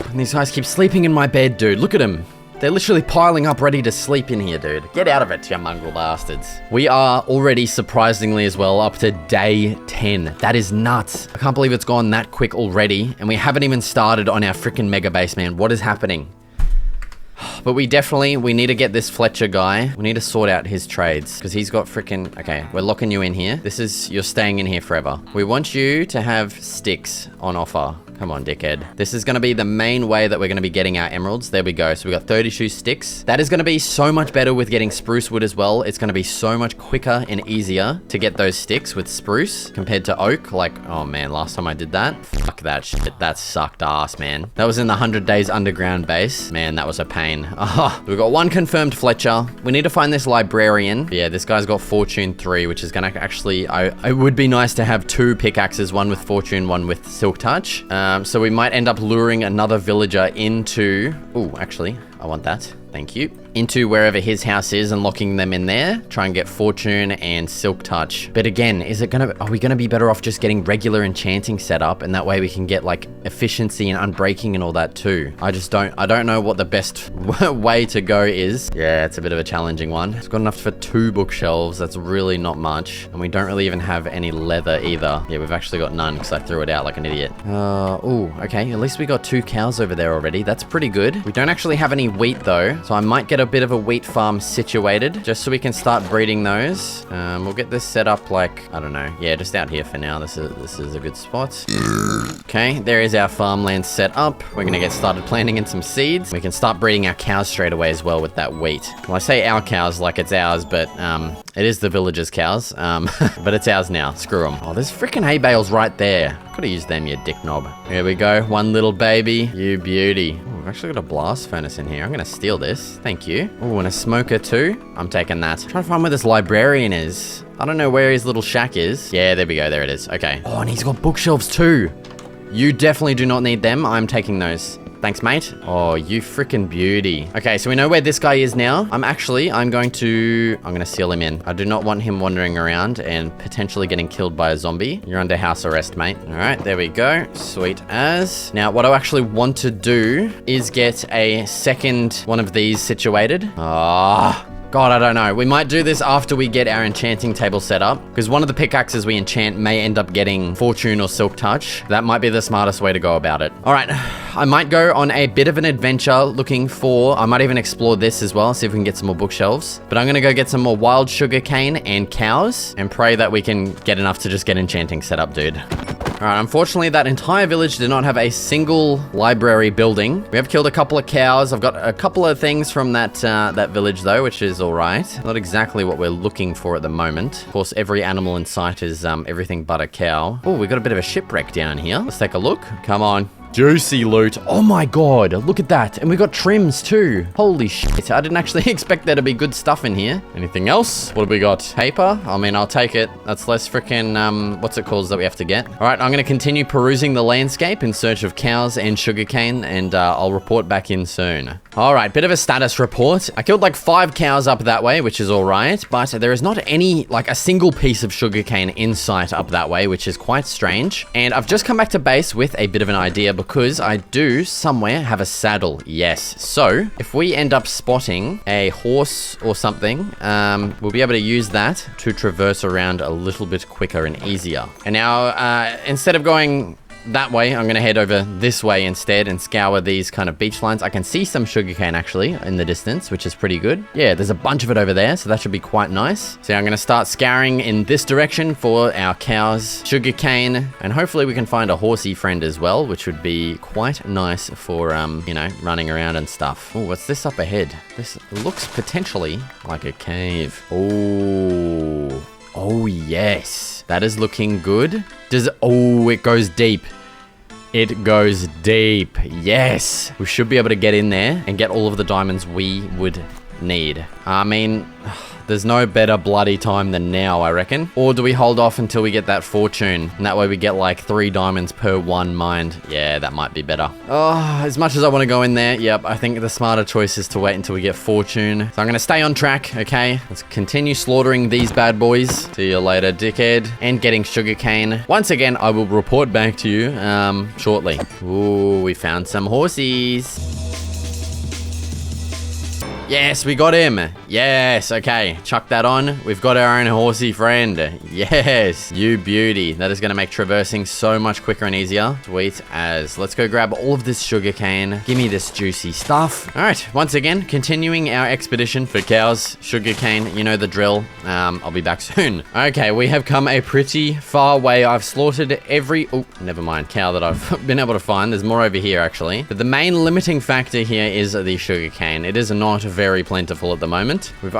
And these guys keep sleeping in my bed, dude. Look at them. They're literally piling up ready to sleep in here, dude. Get out of it, you mongrel bastards. We are already, surprisingly as well, up to day 10. That is nuts. I can't believe it's gone that quick already, and we haven't even started on our freaking mega base, man. What is happening? But we need to get this Fletcher guy. We need to sort out his trades because he's got freaking, okay, we're locking you in here. You're staying in here forever. We want you to have sticks on offer. Come on, dickhead. This is going to be the main way that we're going to be getting our emeralds. There we go. So we got 32 sticks. That is going to be so much better with getting spruce wood as well. It's going to be so much quicker and easier to get those sticks with spruce compared to oak. Like, oh man, last time I did that, fuck that shit. That sucked ass, man. That was in the 100 Days Underground base. Man, that was a pain. Oh, we've got 1 confirmed Fletcher. We need to find this librarian. Yeah, this guy's got Fortune 3, which is going to actually, it would be nice to have 2 pickaxes, 1 with Fortune, 1 with Silk Touch. So we might end up luring another villager into... Ooh, actually, I want that. Thank you. Into wherever his house is and locking them in there. Try and get Fortune and Silk Touch. But again, are we gonna be better off just getting regular enchanting set up, and that way we can get like efficiency and unbreaking and all that too? I don't know what the best way to go is. Yeah, it's a bit of a challenging one. It's got enough for 2 bookshelves. That's really not much. And we don't really even have any leather either. Yeah, we've actually got none because I threw it out like an idiot. Oh, okay. At least we got 2 cows over there already. That's pretty good. We don't actually have any wheat though, so I might get a bit of a wheat farm situated just so we can start breeding those. We'll get this set up like, I don't know. Yeah, just out here for now. This is a good spot. Okay, there is our farmland set up. We're gonna get started planting in some seeds. We can start breeding our cows straight away as well with that wheat. Well, I say our cows like it's ours, but it is the villagers' cows. But it's ours now. Screw them. Oh, there's freaking hay bales right there. Could have used them, you dick knob. Here we go. One little baby. You beauty. Ooh, we've actually got a blast furnace in here. I'm gonna steal this. Thank you. Oh, and a smoker too. I'm taking that. I'm trying to find where this librarian is. I don't know where his little shack is. Yeah, there we go. There it is. Okay. Oh, and he's got bookshelves too. You definitely do not need them. I'm taking those. Thanks, mate. Oh, you freaking beauty. Okay, so we know where this guy is now. I'm going to seal him in. I do not want him wandering around and potentially getting killed by a zombie. You're under house arrest, mate. All right, there we go. Sweet as. Now, what I actually want to do is get a second one of these situated. God, I don't know. We might do this after we get our enchanting table set up, because one of the pickaxes we enchant may end up getting Fortune or Silk Touch. That might be the smartest way to go about it. All right, I might go on a bit of an adventure looking for, I might even explore this as well, see if we can get some more bookshelves. But I'm gonna go get some more wild sugarcane and cows and pray that we can get enough to just get enchanting set up, dude. All right, unfortunately, that entire village did not have a single library building. We have killed a couple of cows. I've got a couple of things from that village, though, which is all right. Not exactly what we're looking for at the moment. Of course, every animal in sight is everything but a cow. Oh, we got a bit of a shipwreck down here. Let's take a look. Come on. Juicy loot. Oh my god, look at that. And we got trims too. Holy shit. I didn't actually expect there to be good stuff in here. Anything else? What have we got? Paper? I mean, I'll take it. That's less freaking, what's it called that we have to get? All right, I'm going to continue perusing the landscape in search of cows and sugarcane, and I'll report back in soon. All right, bit of a status report. I killed like 5 cows up that way, which is all right, but there is not any, like a single piece of sugarcane in sight up that way, which is quite strange. And I've just come back to base with a bit of an idea, because I do somewhere have a saddle. Yes. So if we end up spotting a horse or something, we'll be able to use that to traverse around a little bit quicker and easier. And now, instead of going that way, I'm going to head over this way instead and scour these kind of beach lines. I can see some sugarcane actually in the distance, which is pretty good. Yeah, there's a bunch of it over there, so that should be quite nice. So I'm going to start scouring in this direction for our cows, sugarcane, and hopefully we can find a horsey friend as well, which would be quite nice for, you know, running around and stuff. Oh, what's this up ahead? This looks potentially like a cave. Oh, yes. That is looking good. Oh, it goes deep. It goes deep. Yes. We should be able to get in there and get all of the diamonds we would need. I mean, there's no better bloody time than now, I reckon. Or do we hold off until we get that fortune? And that way we get like 3 diamonds per 1 mined. Yeah, that might be better. Oh, as much as I want to go in there, yep, I think the smarter choice is to wait until we get fortune. So I'm going to stay on track, okay? Let's continue slaughtering these bad boys. See you later, dickhead. And getting sugarcane. Once again, I will report back to you shortly. Ooh, we found some horsies. Yes, we got him. Yes, okay. Chuck that on. We've got our own horsey friend. Yes, you beauty. That is going to make traversing so much quicker and easier. Sweet as. Let's go grab all of this sugarcane. Give me this juicy stuff. All right, once again, continuing our expedition for cows, sugarcane, you know the drill. I'll be back soon. Okay, we have come a pretty far way. I've slaughtered every, oh, never mind, cow that I've been able to find. There's more over here, actually. But the main limiting factor here is the sugarcane. It is not very plentiful at the moment. We've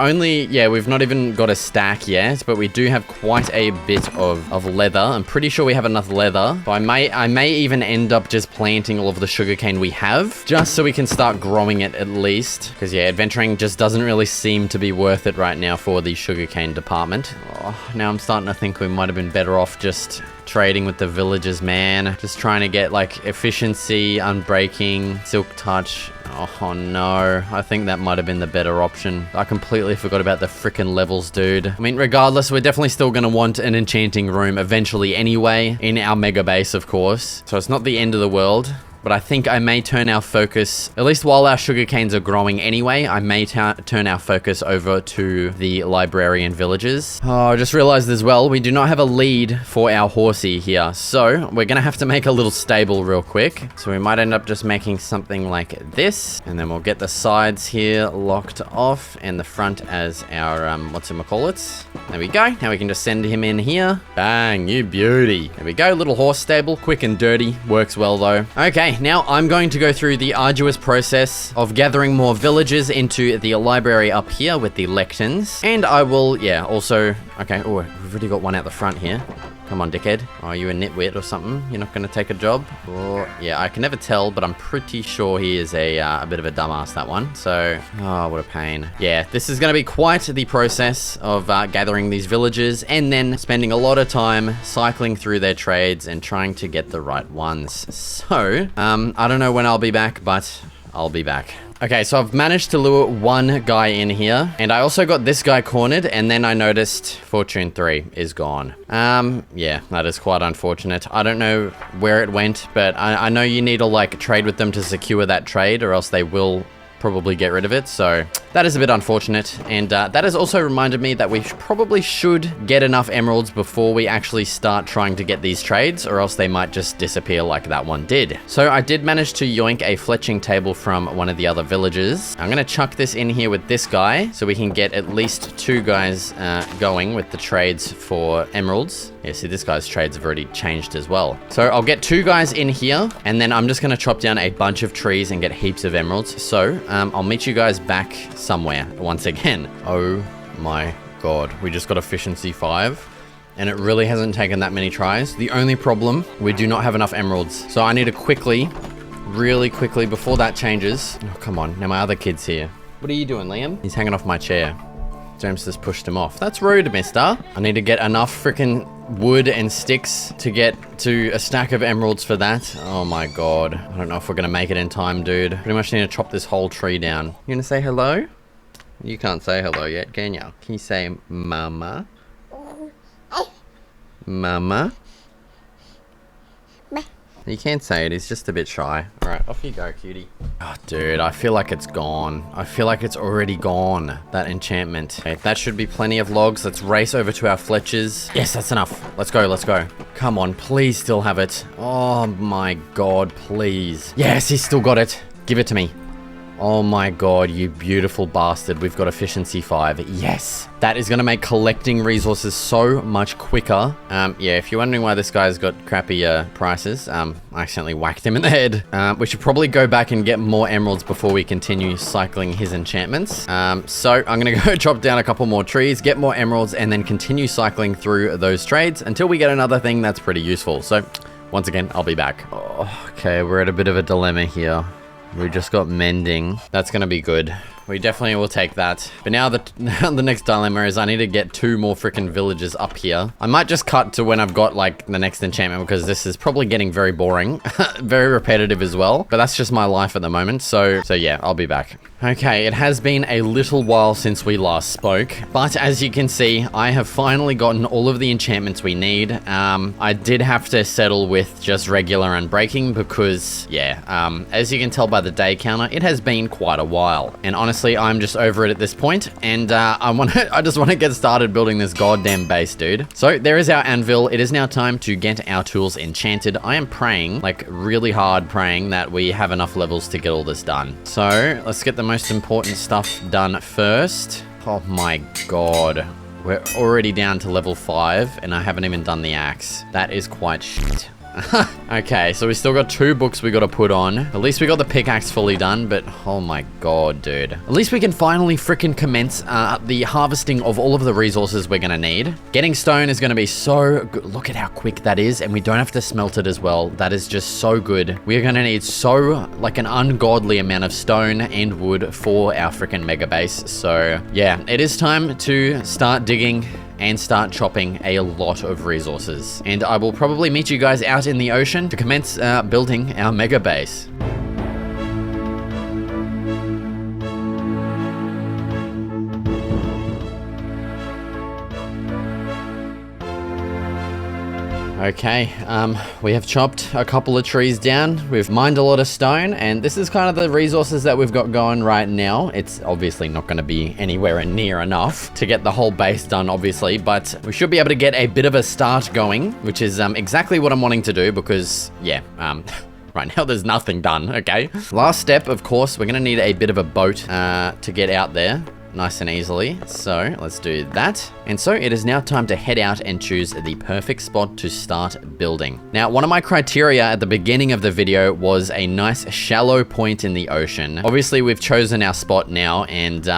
not even got a stack yet, but we do have quite a bit of leather. I'm pretty sure we have enough leather. So I may even end up just planting all of the sugarcane we have, just so we can start growing it at least. Because yeah, adventuring just doesn't really seem to be worth it right now for the sugarcane department. Oh, now I'm starting to think we might have been better off just trading with the villagers, man. Just trying to get like efficiency, unbreaking, silk touch. Oh no, I think that might have been the better option. I completely forgot about the frickin' levels, dude. I mean, regardless, we're definitely still gonna want an enchanting room eventually anyway, in our mega base, of course. So it's not the end of the world. But I think I may turn our focus, at least while our sugar canes are growing anyway, I may turn our focus over to the librarian villages. Oh, I just realized as well, we do not have a lead for our horsey here. So we're gonna have to make a little stable real quick. So we might end up just making something like this. And then we'll get the sides here locked off and the front as our, whatchamacallits. There we go. Now we can just send him in here. Bang, you beauty. There we go, little horse stable, quick and dirty. Works well though. Okay. Now I'm going to go through the arduous process of gathering more villagers into the library up here with the lectins. And I will, yeah, also, okay, oh, we've already got one out the front here. Come on, dickhead. Are you a nitwit or something? You're not going to take a job? Or, yeah, I can never tell, but I'm pretty sure he is a bit of a dumbass, that one. So, oh, what a pain. Yeah, this is going to be quite the process of gathering these villagers and then spending a lot of time cycling through their trades and trying to get the right ones. So, I don't know when I'll be back, but I'll be back. Okay, so I've managed to lure one guy in here, and I also got this guy cornered, and then I noticed Fortune 3 is gone. Yeah, that is quite unfortunate. I don't know where it went, but I know you need to, like, trade with them to secure that trade, or else they will probably get rid of it. So that is a bit unfortunate. And that has also reminded me that we probably should get enough emeralds before we actually start trying to get these trades, or else they might just disappear like that one did. So I did manage to yoink a fletching table from one of the other villagers. I'm going to chuck this in here with this guy so we can get at least 2 guys going with the trades for emeralds. Yeah, see, this guy's trades have already changed as well. So I'll get 2 guys in here, and then I'm just going to chop down a bunch of trees and get heaps of emeralds. So I'll meet you guys back somewhere once again. Oh my god, we just got efficiency 5. And it really hasn't taken that many tries. The only problem, we do not have enough emeralds. So I need to quickly, really quickly, before that changes. Oh, come on. Now my other kid's here. What are you doing, Liam? He's hanging off my chair. James just pushed him off. That's rude, mister. I need to get enough freaking wood and sticks to get to a stack of emeralds for that. Oh my god. I don't know if we're gonna make it in time, dude. Pretty much need to chop this whole tree down. You gonna say hello? You can't say hello yet, can you? Can you say mama? Mama? You can't say it, he's just a bit shy. Alright, off you go, cutie. Oh, dude, I feel like it's gone. I feel like it's already gone, that enchantment. Okay, that should be plenty of logs. Let's race over to our Fletchers. Yes, that's enough. Let's go, let's go. Come on, please still have it. Oh my god, please. Yes, he's still got it. Give it to me. Oh my god, you beautiful bastard. We've got efficiency 5. Yes. That is going to make collecting resources so much quicker. Yeah, if you're wondering why this guy's got crappy prices, I accidentally whacked him in the head. We should probably go back and get more emeralds before we continue cycling his enchantments. So I'm going to go chop down a couple more trees, get more emeralds, and then continue cycling through those trades until we get another thing that's pretty useful. So once again, I'll be back. Oh, okay, we're at a bit of a dilemma here. We just got mending. That's going to be good. We definitely will take that. But now the next dilemma is I need to get 2 more freaking villages up here. I might just cut to when I've got like the next enchantment because this is probably getting very boring. Very repetitive as well. But that's just my life at the moment. So yeah, I'll be back. Okay, it has been a little while since we last spoke. But as you can see, I have finally gotten all of the enchantments we need. I did have to settle with just regular unbreaking because, yeah, as you can tell by the day counter, it has been quite a while. And honestly, I'm just over it at this point, and I just want to get started building this goddamn base, dude. So there is our anvil. It is now time to get our tools enchanted. I am praying, like really hard praying, that we have enough levels to get all this done. So let's get the most important stuff done first. Oh my god. We're already down to level 5, and I haven't even done the axe. That is quite shit. Okay, so we still got 2 books we got to put on. At least we got the pickaxe fully done, but oh my god, dude. At least we can finally freaking commence the harvesting of all of the resources we're gonna need. Getting stone is gonna be so good. Look at how quick that is, and we don't have to smelt it as well. That is just so good. We're gonna need like an ungodly amount of stone and wood for our freaking mega base. So yeah, it is time to start digging and start chopping a lot of resources. And I will probably meet you guys out in the ocean to commence building our mega base. Okay, we have chopped a couple of trees down, we've mined a lot of stone, and this is kind of the resources that we've got going right now. It's obviously not going to be anywhere near enough to get the whole base done, obviously, but we should be able to get a bit of a start going, which is exactly what I'm wanting to do because, yeah, right now there's nothing done, okay? Last step, of course, we're going to need a bit of a boat to get out there. Nice and easily. So let's do that. And so it is now time to head out and choose the perfect spot to start building. Now, one of my criteria at the beginning of the video was a nice shallow point in the ocean. Obviously, we've chosen our spot now, and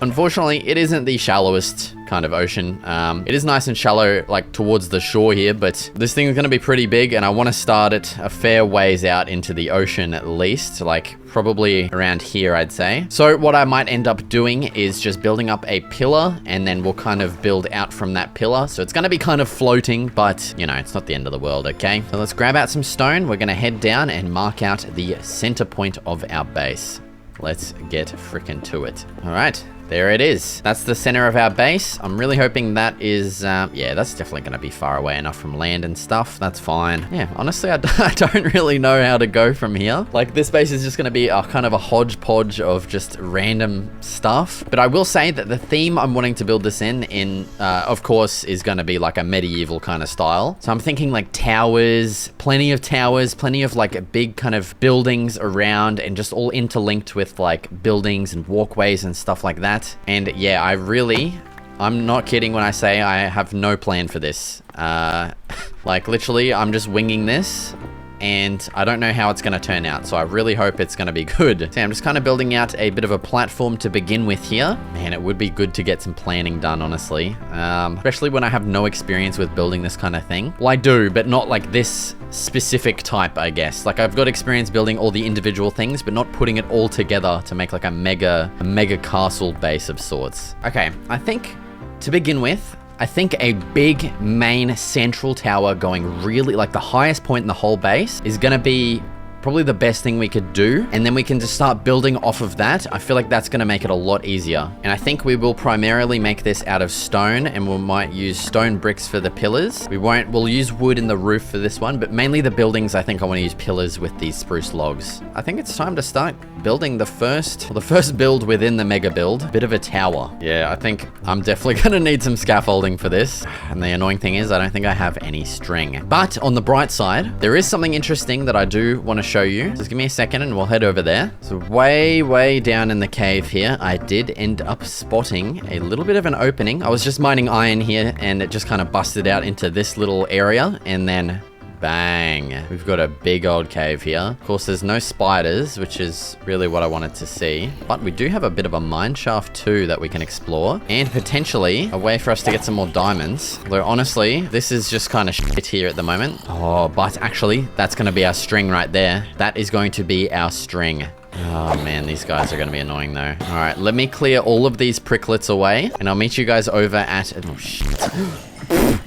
unfortunately, it isn't the shallowest kind of ocean. It is nice and shallow, like towards the shore here, but this thing is going to be pretty big, and I want to start it a fair ways out into the ocean at least, like probably around here, I'd say. So what I might end up doing is just building up a pillar, and then we'll kind of build out from that pillar. So it's going to be kind of floating, but you know, it's not the end of the world, okay? So let's grab out some stone. We're going to head down and mark out the center point of our base. Let's get frickin' to it. All right. There it is. That's the center of our base. I'm really hoping that is, yeah, that's definitely going to be far away enough from land and stuff. That's fine. Yeah, honestly, I don't really know how to go from here. Like, this base is just going to be a kind of a hodgepodge of just random stuff. But I will say that the theme I'm wanting to build this in, of course, is going to be like a medieval kind of style. So I'm thinking like towers, plenty of like big kind of buildings around and just all interlinked with like buildings and walkways and stuff like that. And yeah, I'm not kidding when I say I have no plan for this. Like literally, I'm just winging this and I don't know how it's going to turn out. So I really hope it's going to be good. So I'm just kind of building out a bit of a platform to begin with here. Man, it would be good to get some planning done, honestly. Especially when I have no experience with building this kind of thing. Well, I do, but not like this specific type, I guess. Like I've got experience building all the individual things, but not putting it all together to make like a mega castle base of sorts. Okay, I think to begin with, I think a big main central tower going really like the highest point in the whole base is going to be probably the best thing we could do, and then we can just start building off of that. I feel like that's going to make it a lot easier. And I think we will primarily make this out of stone, and we might use stone bricks for the pillars. We'll use wood in the roof for this one, but mainly the buildings, I think I want to use pillars with these spruce logs. I think it's time to start building the first build within the mega build, bit of a tower. Yeah, I think I'm definitely going to need some scaffolding for this. And the annoying thing is I don't think I have any string. But on the bright side, there is something interesting that I do want to show you. Just give me a second and we'll head over there. So way down in the cave here, I did end up spotting a little bit of an opening. I was just mining iron here and it just kind of busted out into this little area, and then bang, we've got a big old cave here. Of course, there's no spiders, which is really what I wanted to see, but we do have a bit of a mine shaft too that we can explore, and potentially a way for us to get some more diamonds. Although honestly, this is just kind of shit here at the moment. Oh, but actually, that's going to be our string right there. That is going to be our string. Oh man, these guys are going to be annoying though. All right, let me clear all of these pricklets away, and I'll meet you guys over at... Oh shit.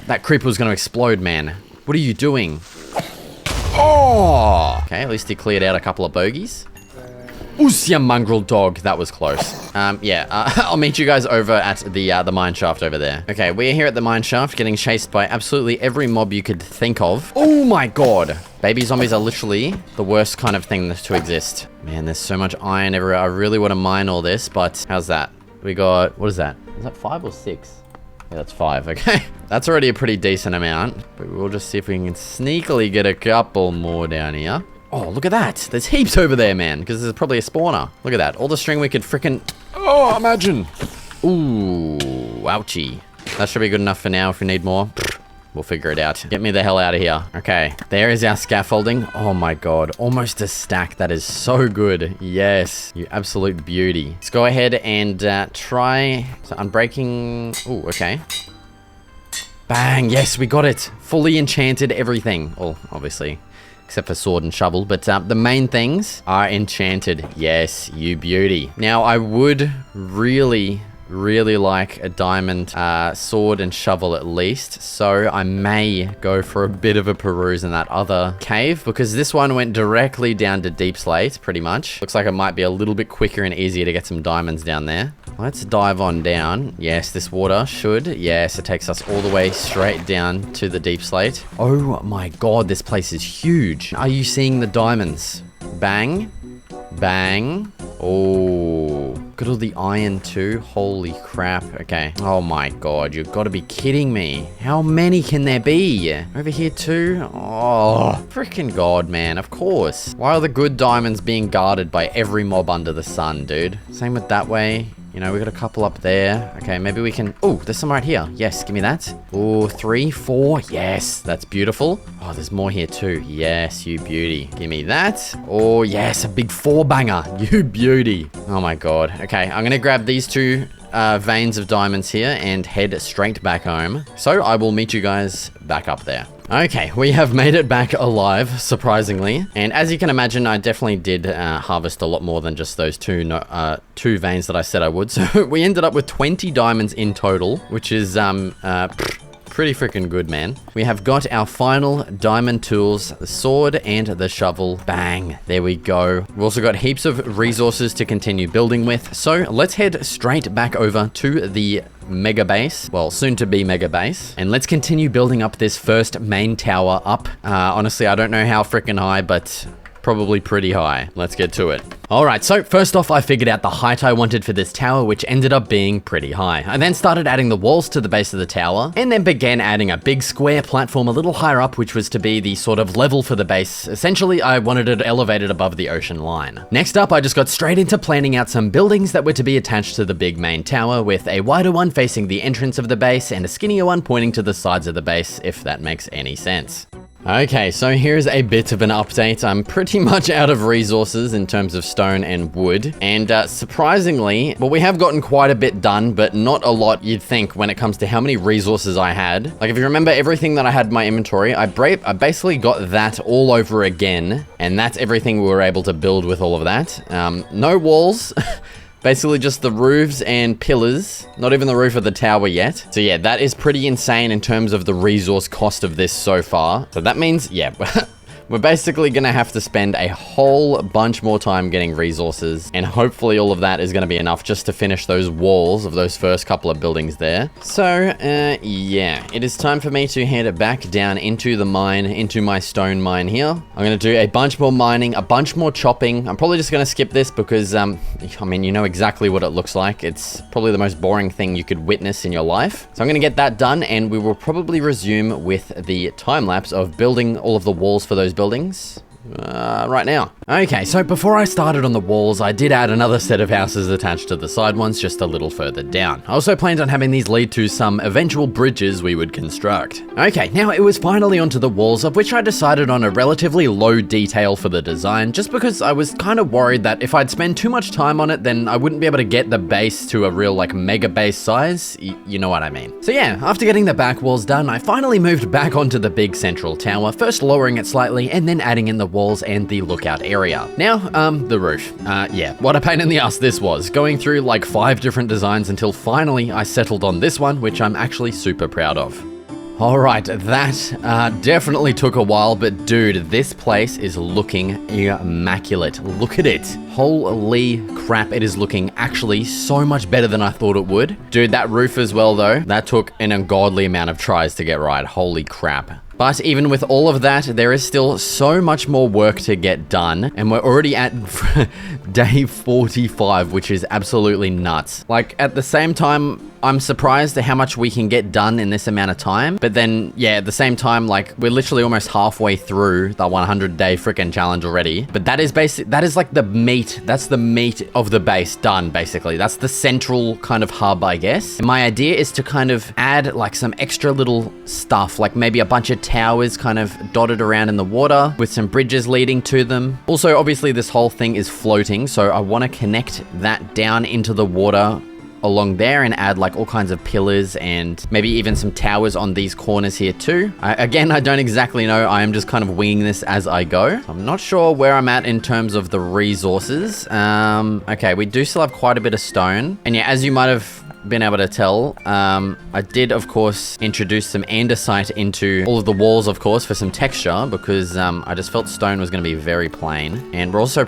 That creeper was going to explode, man. What are you doing? Oh! Okay, at least he cleared out a couple of bogeys. Oos, you mongrel dog. That was close. Yeah, I'll meet you guys over at the mine shaft over there. Okay, we're here at the mine shaft getting chased by absolutely every mob you could think of. Oh my god. Baby zombies are literally the worst kind of thing to exist. Man, there's so much iron everywhere. I really want to mine all this, but how's that? We got, what is that? Is that 5 or 6? Yeah, that's 5, okay. That's already a pretty decent amount, but we'll just see if we can sneakily get a couple more down here. Oh, look at that. There's heaps over there, man, because there's probably a spawner. Look at that. All the string we could frickin'... Oh, imagine. Ooh, ouchie. That should be good enough for now. If we need more, we'll figure it out. Get me the hell out of here. Okay, there is our scaffolding. Oh my god, almost a stack. That is so good. Yes, you absolute beauty. Let's go ahead and try... So unbreaking... Ooh, okay. Bang, yes, we got it. Fully enchanted everything. Well, obviously, except for sword and shovel, but the main things are enchanted. Yes, you beauty. Now, I would really really like a diamond sword and shovel at least. So I may go for a bit of a peruse in that other cave, because this one went directly down to deep slate, pretty much. Looks like it might be a little bit quicker and easier to get some diamonds down there. Let's dive on down. Yes, this water should. Yes, it takes us all the way straight down to the deep slate. Oh my god, this place is huge. Are you seeing the diamonds? Bang. Bang. Oh, look at all the iron too. Holy crap. Okay. Oh my god, you've got to be kidding me. How many can there be? Over here too? Oh, freaking god, man. Of course. Why are the good diamonds being guarded by every mob under the sun, dude? Same with that way. You know, we got a couple up there. Okay, maybe we can... Oh, there's some right here. Yes, give me that. Oh, 3, 4. Yes, that's beautiful. Oh, there's more here too. Yes, you beauty. Give me that. Oh, yes, a big 4-banger. You beauty. Oh my god. Okay, I'm gonna grab these two veins of diamonds here and head straight back home. So I will meet you guys back up there. Okay, we have made it back alive, surprisingly. And as you can imagine, I definitely did harvest a lot more than just those two veins that I said I would. So we ended up with 20 diamonds in total, which is pretty freaking good, man. We have got our final diamond tools, the sword and the shovel. Bang, there we go. We've also got heaps of resources to continue building with. So let's head straight back over to the mega base, well, soon to be mega base, and let's continue building up this first main tower up. Honestly, I don't know how freaking high, but probably pretty high. Let's get to it. All right, so first off, I figured out the height I wanted for this tower, which ended up being pretty high. I then started adding the walls to the base of the tower, and then began adding a big square platform a little higher up, which was to be the sort of level for the base. Essentially, I wanted it elevated above the ocean line. Next up, I just got straight into planning out some buildings that were to be attached to the big main tower, with a wider one facing the entrance of the base and a skinnier one pointing to the sides of the base, if that makes any sense. Okay, so here's a bit of an update. I'm pretty much out of resources in terms of stone and wood. And surprisingly, well, we have gotten quite a bit done, but not a lot you'd think when it comes to how many resources I had. Like, if you remember everything that I had in my inventory, I basically got that all over again. And that's everything we were able to build with all of that. No walls. Basically just the roofs and pillars, not even the roof of the tower yet. So yeah, that is pretty insane in terms of the resource cost of this so far. So that means, yeah, we're basically gonna have to spend a whole bunch more time getting resources, and hopefully all of that is gonna be enough just to finish those walls of those first couple of buildings there. So, yeah, it is time for me to head back down into the mine, into my stone mine here. I'm gonna do a bunch more mining, a bunch more chopping. I'm probably just gonna skip this because, I mean, you know exactly what it looks like. It's probably the most boring thing you could witness in your life. So I'm gonna get that done, and we will probably resume with the time lapse of building all of the walls for those buildings right now. Okay, so before I started on the walls, I did add another set of houses attached to the side ones just a little further down. I also planned on having these lead to some eventual bridges we would construct. Okay, now it was finally onto the walls, of which I decided on a relatively low detail for the design, just because I was kind of worried that if I'd spend too much time on it, then I wouldn't be able to get the base to a real like mega base size. You know what I mean. So yeah, after getting the back walls done, I finally moved back onto the big central tower, first lowering it slightly and then adding in the walls and the lookout area. Now, the roof. Yeah, what a pain in the ass this was, going through like 5 different designs until finally I settled on this one, which I'm actually super proud of. Alright, that definitely took a while, but dude, this place is looking immaculate. Look at it. Holy crap, it is looking actually so much better than I thought it would. Dude, that roof as well though, that took an ungodly amount of tries to get right. Holy crap. But even with all of that, there is still so much more work to get done, and we're already at day 45, which is absolutely nuts. Like, at the same time, I'm surprised at how much we can get done in this amount of time, but then, yeah, at the same time, like, we're literally almost halfway through the 100-day freaking challenge already. But that is like the meat, that's the meat of the base done, basically. That's the central kind of hub, I guess. And my idea is to kind of add, like, some extra little stuff, like maybe a bunch of towers kind of dotted around in the water with some bridges leading to them. Also, obviously, this whole thing is floating, so I want to connect that down into the water along there and add like all kinds of pillars and maybe even some towers on these corners here too. Again, I don't exactly know. I am just kind of winging this as I go. I'm not sure where I'm at in terms of the resources. Okay, we do still have quite a bit of stone. And yeah, as you might have been able to tell, I did, of course, introduce some andesite into all of the walls, of course, for some texture, because I just felt stone was going to be very plain. And we're also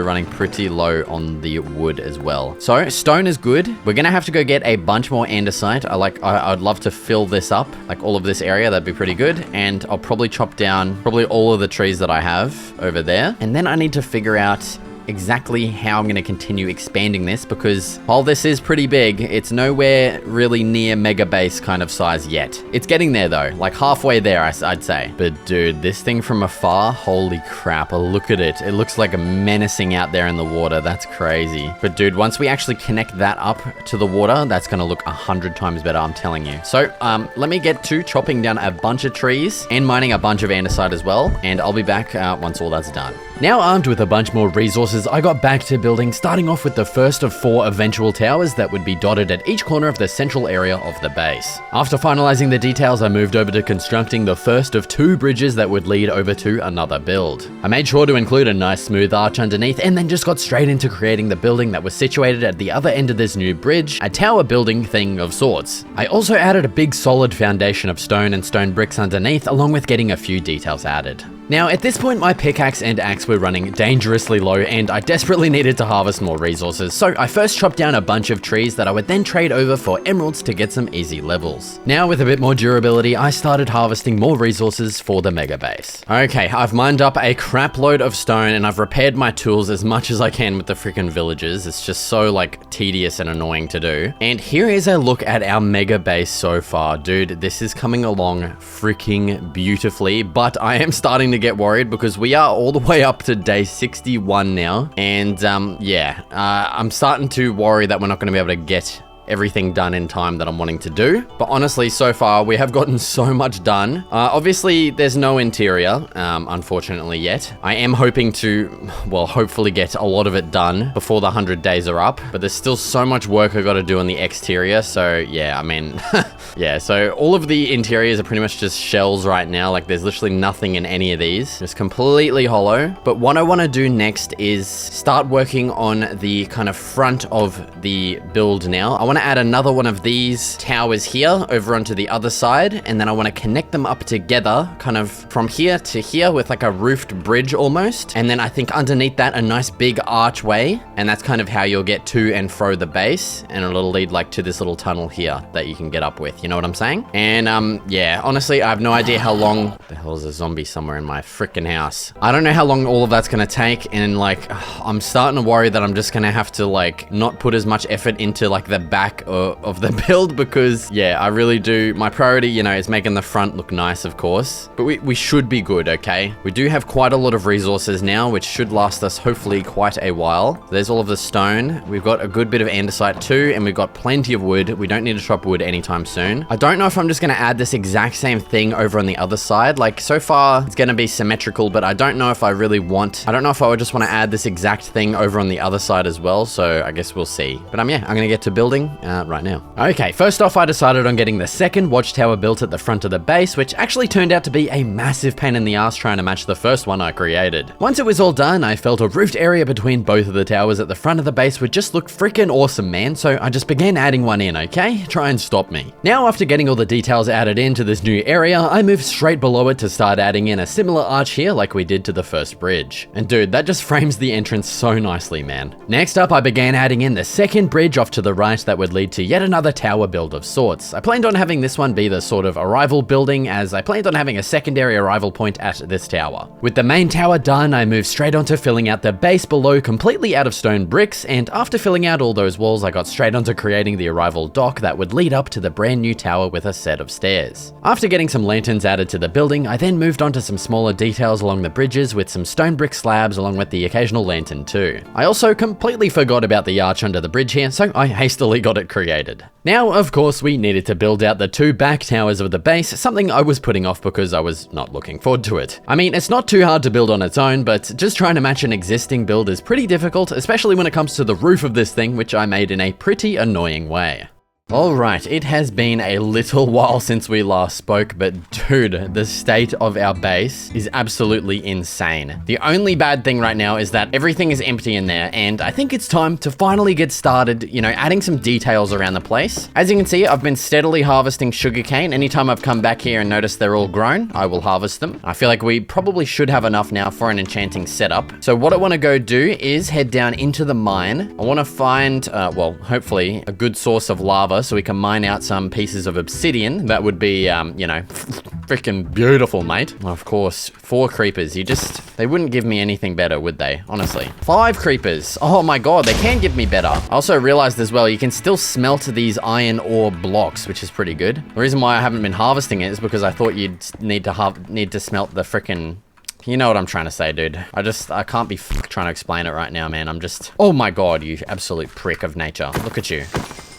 running pretty low on the wood as well. So stone is good. We're going to have to go get a bunch more andesite. I'd love to fill this up, like all of this area. That'd be pretty good. And I'll probably chop down probably all of the trees that I have over there. And then I need to figure out exactly how I'm going to continue expanding this, because while this is pretty big, it's nowhere really near MEGABASE kind of size yet. It's getting there though, like halfway there, I'd say. But dude, this thing from afar, holy crap, look at it. It looks like a menacing out there in the water. That's crazy. But dude, once we actually connect that up to the water, that's going to look 100 times better, I'm telling you. So let me get to chopping down a bunch of trees and mining a bunch of andesite as well, and I'll be back once all that's done. Now armed with a bunch more resources, I got back to building, starting off with the first of 4 eventual towers that would be dotted at each corner of the central area of the base. After finalizing the details, I moved over to constructing the first of 2 bridges that would lead over to another build. I made sure to include a nice smooth arch underneath, and then just got straight into creating the building that was situated at the other end of this new bridge, a tower building thing of sorts. I also added a big solid foundation of stone and stone bricks underneath, along with getting a few details added. Now, at this point, my pickaxe and axe were running dangerously low, and I desperately needed to harvest more resources, so I first chopped down a bunch of trees that I would then trade over for emeralds to get some easy levels. Now, with a bit more durability, I started harvesting more resources for the MEGABASE. Okay, I've mined up a crap load of stone, and I've repaired my tools as much as I can with the freaking villagers. It's just so, like, tedious and annoying to do. And here is a look at our MEGABASE so far. Dude, this is coming along freaking beautifully, but I am starting to get worried because we are all the way up to day 61 now, and I'm starting to worry that we're not going to be able to get everything done in time that I'm wanting to do. But honestly, so far we have gotten so much done. Obviously there's no interior, unfortunately yet. I am hoping to, well, hopefully get a lot of it done before the 100 days are up, but there's still so much work I got to do on the exterior. So yeah, I mean, yeah, so all of the interiors are pretty much just shells right now. Like there's literally nothing in any of these. It's completely hollow. But what I want to do next is start working on the kind of front of the build now. I want to add another one of these towers here over onto the other side, and then I want to connect them up together kind of from here to here with like a roofed bridge almost, and then I think underneath that a nice big archway, and that's kind of how you'll get to and fro the base, and it'll lead like to this little tunnel here that you can get up with, you know what I'm saying? And yeah, honestly I have no idea how long. The hell is a zombie somewhere in my freaking house? I don't know how long all of that's gonna take, and like I'm starting to worry that I'm just gonna have to like not put as much effort into like the back of the build, because yeah, I really do. My priority, you know, is making the front look nice, of course, but we should be good. Okay, we do have quite a lot of resources now, which should last us hopefully quite a while. There's all of the stone. We've got a good bit of andesite too, and we've got plenty of wood. We don't need to chop wood anytime soon. I don't know if I'm just going to add this exact same thing over on the other side. Like so far it's going to be symmetrical, but I don't know if I really want, I don't know if I would just want to add this exact thing over on the other side as well. So I guess we'll see. But yeah, I'm going to get to building right now. Okay, first off I decided on getting the second watchtower built at the front of the base, which actually turned out to be a massive pain in the ass trying to match the first one I created. Once it was all done, I felt a roofed area between both of the towers at the front of the base would just look freaking awesome, man, so I just began adding one in, okay? Try and stop me. Now after getting all the details added into this new area, I moved straight below it to start adding in a similar arch here like we did to the first bridge. And dude, that just frames the entrance so nicely, man. Next up, I began adding in the second bridge off to the right that would lead to yet another tower build of sorts. I planned on having this one be the sort of arrival building, as I planned on having a secondary arrival point at this tower. With the main tower done, I moved straight onto filling out the base below completely out of stone bricks, and after filling out all those walls, I got straight onto creating the arrival dock that would lead up to the brand new tower with a set of stairs. After getting some lanterns added to the building, I then moved on to some smaller details along the bridges with some stone brick slabs along with the occasional lantern too. I also completely forgot about the arch under the bridge here, so I hastily got it created. Now, of course, we needed to build out the 2 back towers of the base, something I was putting off because I was not looking forward to it. I mean, it's not too hard to build on its own, but just trying to match an existing build is pretty difficult, especially when it comes to the roof of this thing, which I made in a pretty annoying way. All right, it has been a little while since we last spoke, but dude, the state of our base is absolutely insane. The only bad thing right now is that everything is empty in there, and I think it's time to finally get started, you know, adding some details around the place. As you can see, I've been steadily harvesting sugarcane. Anytime I've come back here and noticed they're all grown, I will harvest them. I feel like we probably should have enough now for an enchanting setup. So what I want to go do is head down into the mine. I want to find, well, hopefully a good source of lava so we can mine out some pieces of obsidian. That would be, you know, freaking beautiful, mate. Of course, 4 creepers. They wouldn't give me anything better, would they? Honestly. 5 creepers. Oh my god, they can give me better. I also realized as well, you can still smelt these iron ore blocks, which is pretty good. The reason why I haven't been harvesting it is because I thought you'd need to smelt the frickin'... You know what I'm trying to say, dude. I can't be trying to explain it right now, man. Oh my god, you absolute prick of nature. Look at you.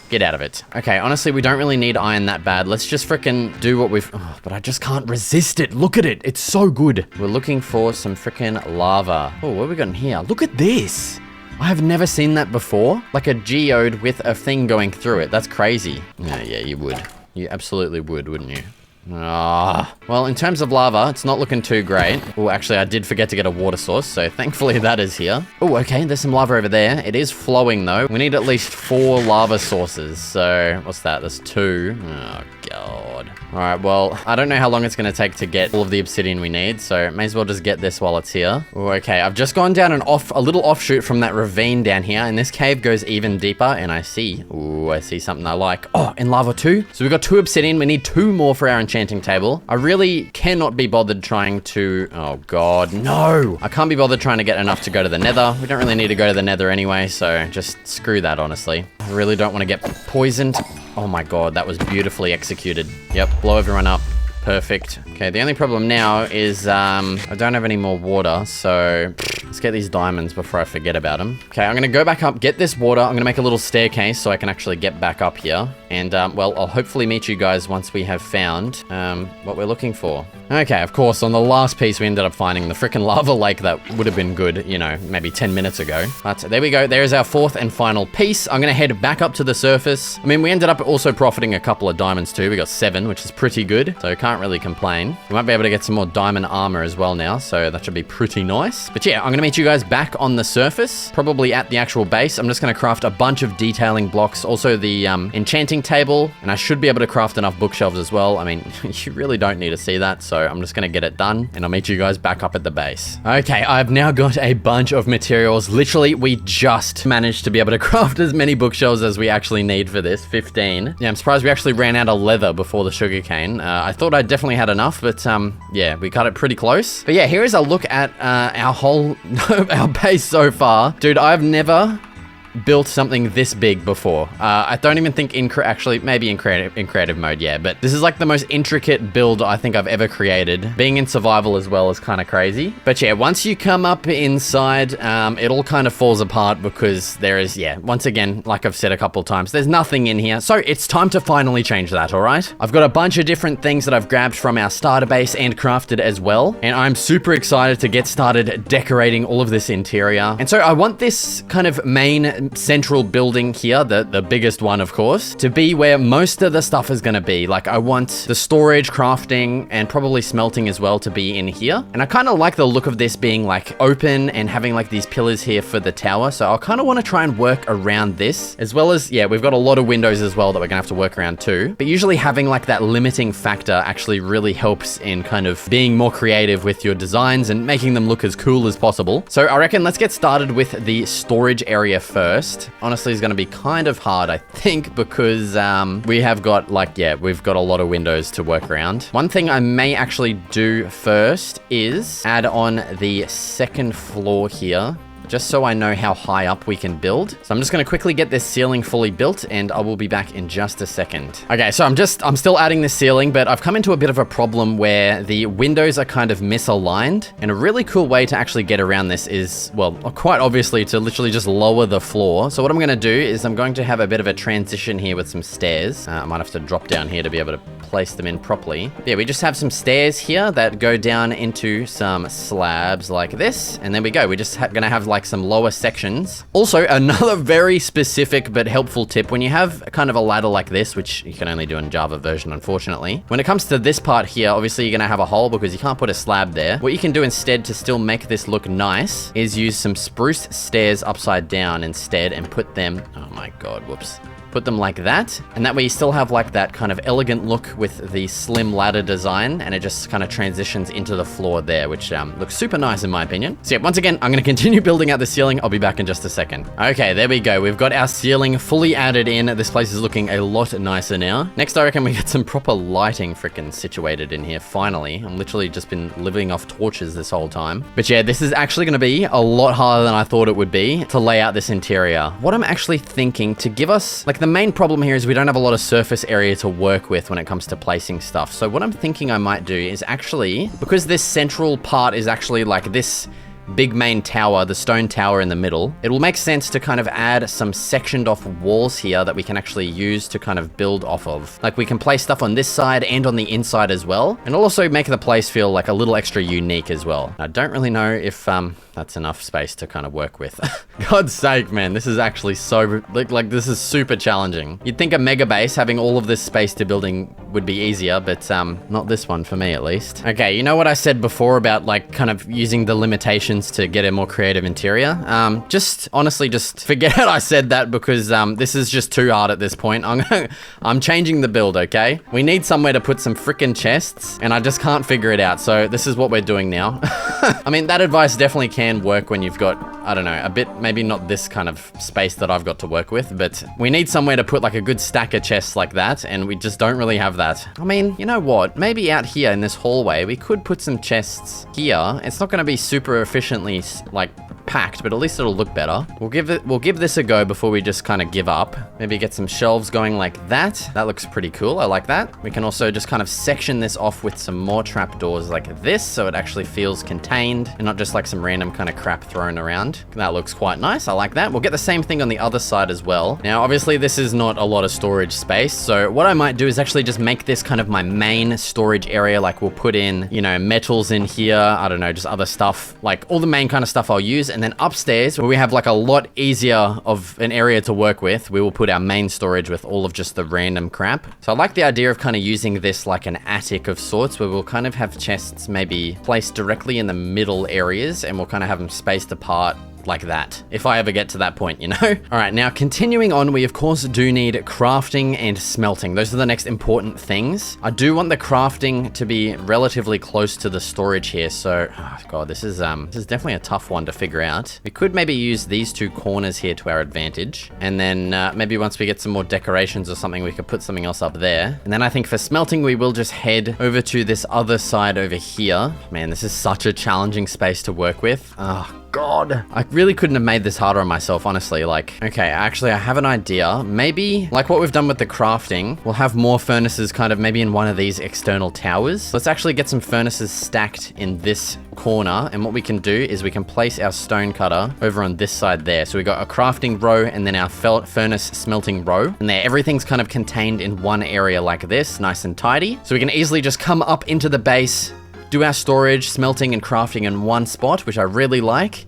Get out of it. Okay, honestly, we don't really need iron that bad. Let's just frickin' do what we've... Oh, but I just can't resist it. Look at it. It's so good. We're looking for some frickin' lava. Oh, what have we got in here? Look at this. I have never seen that before. Like a geode with a thing going through it. That's crazy. Yeah, you would. You absolutely would, wouldn't you? Ah, well, in terms of lava, it's not looking too great. Oh, actually, I did forget to get a water source, so thankfully that is here. Oh, okay, there's some lava over there. It is flowing, though. We need at least 4 lava sources, so what's that? There's 2. Oh, God. All right, well, I don't know how long it's going to take to get all of the obsidian we need, so may as well just get this while it's here. Oh, okay, I've just gone down a little offshoot from that ravine down here, and this cave goes even deeper, and I see something I like. Oh, in lava too? So we've got 2 obsidian. We need 2 more for our enchanting table. I really cannot be bothered trying to... Oh, God, no! I can't be bothered trying to get enough to go to the nether. We don't really need to go to the nether anyway, so just screw that, honestly. I really don't want to get poisoned. Oh my god, that was beautifully executed. Yep, blow everyone up. Perfect. Okay, the only problem now is I don't have any more water, so let's get these diamonds before I forget about them. Okay, I'm gonna go back up, get this water. I'm gonna make a little staircase so I can actually get back up here. And, well, I'll hopefully meet you guys once we have found what we're looking for. Okay, of course, on the last piece, we ended up finding the frickin' lava lake that would have been good, you know, maybe 10 minutes ago. But there we go. There's our 4th and final piece. I'm gonna head back up to the surface. I mean, we ended up also profiting a couple of diamonds too. We got 7, which is pretty good, so can't really complain. We might be able to get some more diamond armor as well now, so that should be pretty nice. But yeah, I'm gonna meet you guys back on the surface, probably at the actual base. I'm just gonna craft a bunch of detailing blocks, also the enchanting table, and I should be able to craft enough bookshelves as well. I mean, you really don't need to see that, so I'm just gonna get it done, and I'll meet you guys back up at the base. Okay, I've now got a bunch of materials. Literally, we just managed to be able to craft as many bookshelves as we actually need for this, 15. Yeah, I'm surprised we actually ran out of leather before the sugarcane. I thought I definitely had enough, but yeah, we cut it pretty close. But yeah, here is a look at our whole, our base so far. Dude, I've never built something this big before. I don't even think actually maybe in creative mode, yeah, but this is like the most intricate build I think I've ever created. Being in survival as well is kind of crazy. But yeah, once you come up inside, it all kind of falls apart because there is, yeah, once again, like I've said a couple times, there's nothing in here. So it's time to finally change that, all right? I've got a bunch of different things that I've grabbed from our starter base and crafted as well. And I'm super excited to get started decorating all of this interior. And so I want this kind of main central building here, the biggest one, of course, to be where most of the stuff is going to be. Like, I want the storage, crafting, and probably smelting as well to be in here. And I kind of like the look of this being like open and having like these pillars here for the tower. So I'll kind of want to try and work around this, as well as, yeah, we've got a lot of windows as well that we're gonna have to work around too. But usually having like that limiting factor actually really helps in kind of being more creative with your designs and making them look as cool as possible. So I reckon let's get started with the storage area first. Honestly, it's going to be kind of hard, I think, because we have got like, yeah, we've got a lot of windows to work around. One thing I may actually do first is add on the 2nd floor here, just so I know how high up we can build. So I'm just gonna quickly get this ceiling fully built, and I will be back in just a second. Okay, so I'm still adding this ceiling, but I've come into a bit of a problem where the windows are kind of misaligned, and a really cool way to actually get around this is, well, quite obviously to literally just lower the floor. So what I'm gonna do is I'm going to have a bit of a transition here with some stairs. I might have to drop down here to be able to place them in properly. Yeah, we just have some stairs here that go down into some slabs like this, and there we go. We're just gonna have like like some lower sections. Also, another very specific but helpful tip, when you have kind of a ladder like this, which you can only do in Java version, unfortunately, when it comes to this part here, obviously you're gonna have a hole because you can't put a slab there. What you can do instead to still make this look nice is use some spruce stairs upside down instead and put them, oh my God, whoops. Put them like that, and that way you still have like that kind of elegant look with the slim ladder design, and it just kind of transitions into the floor there, which looks super nice in my opinion. So yeah, once again, I'm gonna continue building out the ceiling. I'll be back in just a second. Okay, there we go. We've got our ceiling fully added in. This place is looking a lot nicer now. Next, I reckon we get some proper lighting freaking situated in here, finally. I'm literally just been living off torches this whole time. But yeah, this is actually gonna be a lot harder than I thought it would be to lay out this interior. What I'm actually thinking to give us, like, the main problem here is we don't have a lot of surface area to work with when it comes to placing stuff. So what I'm thinking I might do is actually, because this central part is actually like this big main tower, the stone tower in the middle, it will make sense to kind of add some sectioned off walls here that we can actually use to kind of build off of. Like we can place stuff on this side and on the inside as well, and also make the place feel like a little extra unique as well. I don't really know if that's enough space to kind of work with. God's sake, man, this is actually so, like this is super challenging. You'd think a mega base having all of this space to building would be easier, but not this one for me at least. Okay, you know what I said before about like kind of using the limitations to get a more creative interior? Just honestly, just forget I said that because this is just too hard at this point. I'm changing the build, okay? We need somewhere to put some freaking chests and I just can't figure it out. So this is what we're doing now. I mean, that advice definitely can work when you've got, I don't know, a bit, maybe not this kind of space that I've got to work with, but we need somewhere to put like a good stack of chests like that, and we just don't really have that. I mean, you know what? Maybe out here in this hallway, we could put some chests here. It's not going to be super efficiently like packed, but at least it'll look better. We'll give this a go before we just kind of give up. Maybe get some shelves going like that. That looks pretty cool. I like that. We can also just kind of section this off with some more trapdoors like this, so it actually feels contained and not just like some random kind of crap thrown around. That looks quite nice. I like that. We'll get the same thing on the other side as well. Now, obviously this is not a lot of storage space, so what I might do is actually just make this kind of my main storage area. Like we'll put in, you know, metals in here. I don't know, just other stuff, like all the main kind of stuff I'll use. And then upstairs, where we have like a lot easier of an area to work with, we will put our main storage with all of just the random crap. So I like the idea of kind of using this like an attic of sorts, where we'll kind of have chests maybe placed directly in the middle areas, and we'll kind of have them spaced apart like that, if I ever get to that point, you know? All right, now continuing on, we of course do need crafting and smelting. Those are the next important things. I do want the crafting to be relatively close to the storage here, so, oh God, this is definitely a tough one to figure out. We could maybe use these two corners here to our advantage, and then maybe once we get some more decorations or something, we could put something else up there. And then I think for smelting, we will just head over to this other side over here. Man, this is such a challenging space to work with. Oh, God, I really couldn't have made this harder on myself, honestly. Like, okay, actually, I have an idea. Maybe, like what we've done with the crafting, we'll have more furnaces kind of maybe in one of these external towers. Let's actually get some furnaces stacked in this corner, and what we can do is we can place our stone cutter over on this side there. So we got a crafting row and then our furnace smelting row, and there everything's kind of contained in one area like this, nice and tidy. So we can easily just come up into the base, do our storage, smelting, and crafting in one spot, which I really like.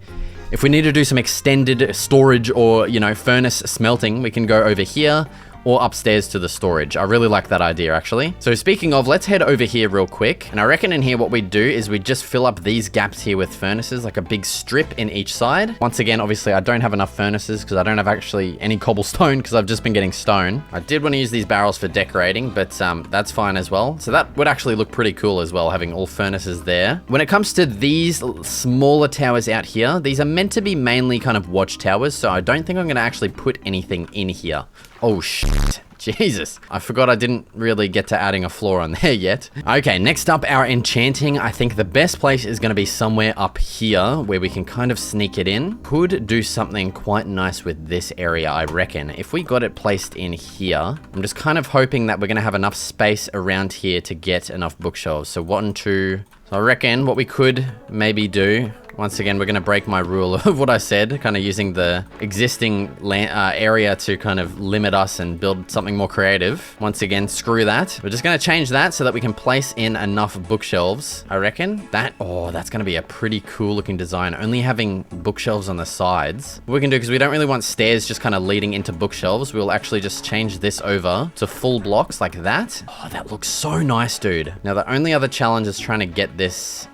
If we need to do some extended storage or, you know, furnace smelting, we can go over here or upstairs to the storage. I really like that idea, actually. So speaking of, let's head over here real quick. And I reckon in here what we do is we just fill up these gaps here with furnaces, like a big strip in each side. Once again, obviously I don't have enough furnaces because I don't have actually any cobblestone because I've just been getting stone. I did want to use these barrels for decorating, but that's fine as well. So that would actually look pretty cool as well, having all furnaces there. When it comes to these smaller towers out here, these are meant to be mainly kind of watchtowers, so I don't think I'm going to actually put anything in here. Oh, shit. Jesus. I forgot I didn't really get to adding a floor on there yet. Okay, next up, our enchanting. I think the best place is going to be somewhere up here where we can kind of sneak it in. Could do something quite nice with this area, I reckon. If we got it placed in here, I'm just kind of hoping that we're going to have enough space around here to get enough bookshelves. So 1, 2... So I reckon what we could maybe do, Once again, we're going to break my rule of what I said, kind of using the existing area to kind of limit us and build something more creative. Once again, screw that. We're just going to change that so that we can place in enough bookshelves, I reckon. That's going to be a pretty cool looking design, only having bookshelves on the sides. What we can do, because we don't really want stairs just kind of leading into bookshelves, we'll actually just change this over to full blocks like that. Oh, that looks so nice, dude. Now, the only other challenge is trying to get this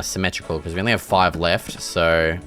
symmetrical, because we only have 5 left, so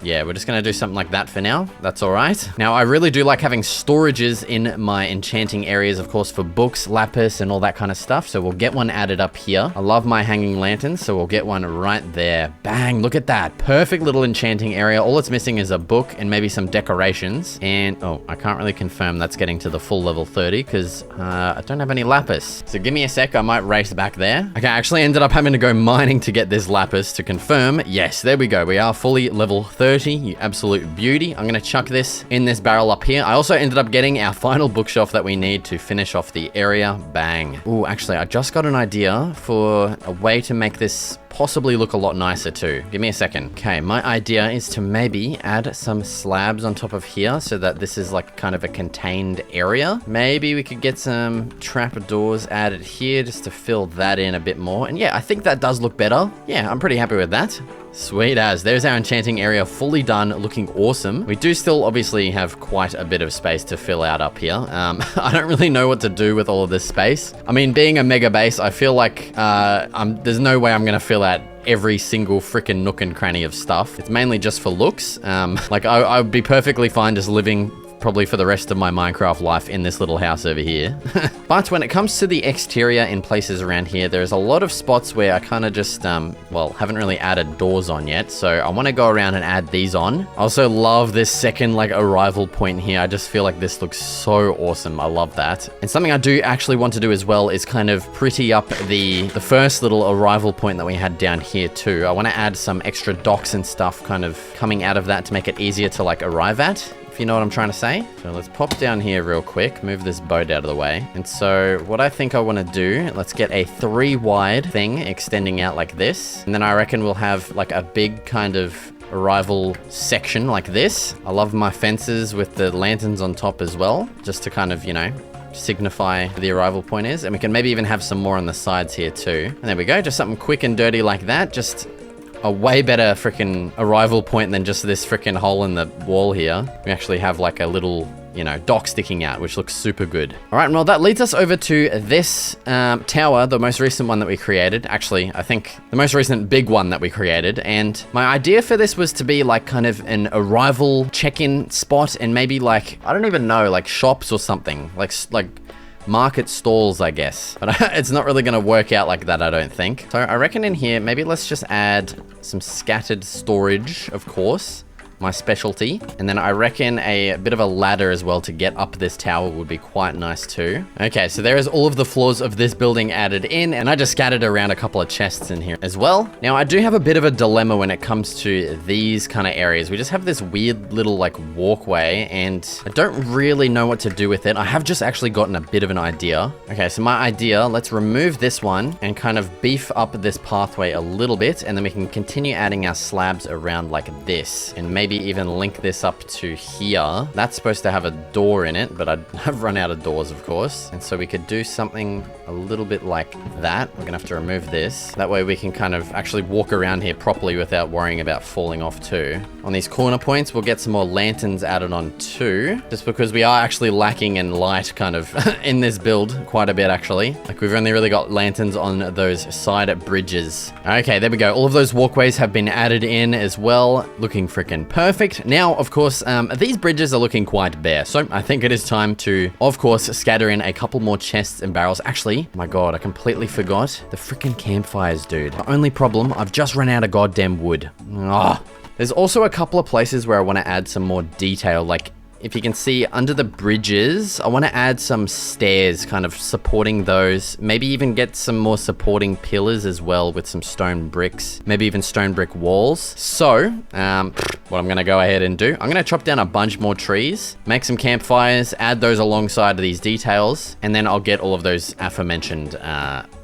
yeah, we're just gonna do something like that for now. That's all right. Now, I really do like having storages in my enchanting areas, of course, for books, lapis, and all that kind of stuff. So we'll get one added up here. I love my hanging lanterns, so we'll get one right there. Bang, look at that. Perfect little enchanting area. All it's missing is a book and maybe some decorations. And, oh, I can't really confirm that's getting to the full level 30 because I don't have any lapis. So give me a sec, I might race back there. Okay, I actually ended up having to go mining to get this lapis to confirm. Yes, there we go. We are fully level 30. You absolute beauty. I'm gonna chuck this in this barrel up here. I also ended up getting our final bookshelf that we need to finish off the area. Bang. Oh, actually, I just got an idea for a way to make this possibly look a lot nicer too. Give me a second. Okay, my idea is to maybe add some slabs on top of here so that this is like kind of a contained area. Maybe we could get some trapdoors added here just to fill that in a bit more. And yeah, I think that does look better. Yeah, I'm pretty happy with that. Sweet as. There's our enchanting area fully done, looking awesome. We do still obviously have quite a bit of space to fill out up here. I don't really know what to do with all of this space. I mean, being a mega base, I feel like there's no way I'm gonna fill out every single freaking nook and cranny of stuff. It's mainly just for looks. Like I would be perfectly fine just living probably for the rest of my Minecraft life in this little house over here. But when it comes to the exterior in places around here, there's a lot of spots where I kind of just, well, haven't really added doors on yet. So I want to go around and add these on. I also love this second like arrival point here. I just feel like this looks so awesome. I love that. And something I do actually want to do as well is kind of pretty up the first little arrival point that we had down here too. I want to add some extra docks and stuff kind of coming out of that to make it easier to like arrive at. You know what I'm trying to say? So let's pop down here real quick, move this boat out of the way. And so what I think I want to do, let's get a 3 wide thing extending out like this. And then I reckon we'll have like a big kind of arrival section like this. I love my fences with the lanterns on top as well, just to kind of, you know, signify the arrival point is. And we can maybe even have some more on the sides here too. And there we go, just something quick and dirty like that. Just a way better freaking arrival point than just this freaking hole in the wall here. We actually have like a little, you know, dock sticking out, which looks super good. All right, well, that leads us over to this tower, the most recent one that we created. Actually, I think the most recent big one that we created. And my idea for this was to be like kind of an arrival check-in spot and maybe like, I don't even know, like shops or something, like market stalls, I guess. But it's not really gonna work out like that, I don't think. So I reckon in here, maybe let's just add some scattered storage, of course. My specialty. And then I reckon a bit of a ladder as well to get up this tower would be quite nice too. Okay, so there is all of the floors of this building added in, and I just scattered around a couple of chests in here as well. Now, I do have a bit of a dilemma when it comes to these kind of areas. We just have this weird little like walkway, and I don't really know what to do with it. I have just actually gotten a bit of an idea. Okay, so my idea, let's remove this one and kind of beef up this pathway a little bit, and then we can continue adding our slabs around like this, and maybe even link this up to here. That's supposed to have a door in it, but I've run out of doors, of course. And so we could do something a little bit like that. We're gonna have to remove this. That way we can kind of actually walk around here properly without worrying about falling off too. On these corner points, we'll get some more lanterns added on too, just because we are actually lacking in light kind of in this build quite a bit actually. Like we've only really got lanterns on those side bridges. Okay, there we go. All of those walkways have been added in as well. Looking freaking perfect. Now, of course, these bridges are looking quite bare. So I think it is time to, of course, scatter in a couple more chests and barrels. Actually, my God, I completely forgot the freaking campfires, dude. The only problem, I've just run out of goddamn wood. Ah. There's also a couple of places where I want to add some more detail, like if you can see under the bridges, I want to add some stairs kind of supporting those. Maybe even get some more supporting pillars as well with some stone bricks. Maybe even stone brick walls. So, what I'm going to go ahead and do, I'm going to chop down a bunch more trees, make some campfires, add those alongside of these details, and then I'll get all of those aforementioned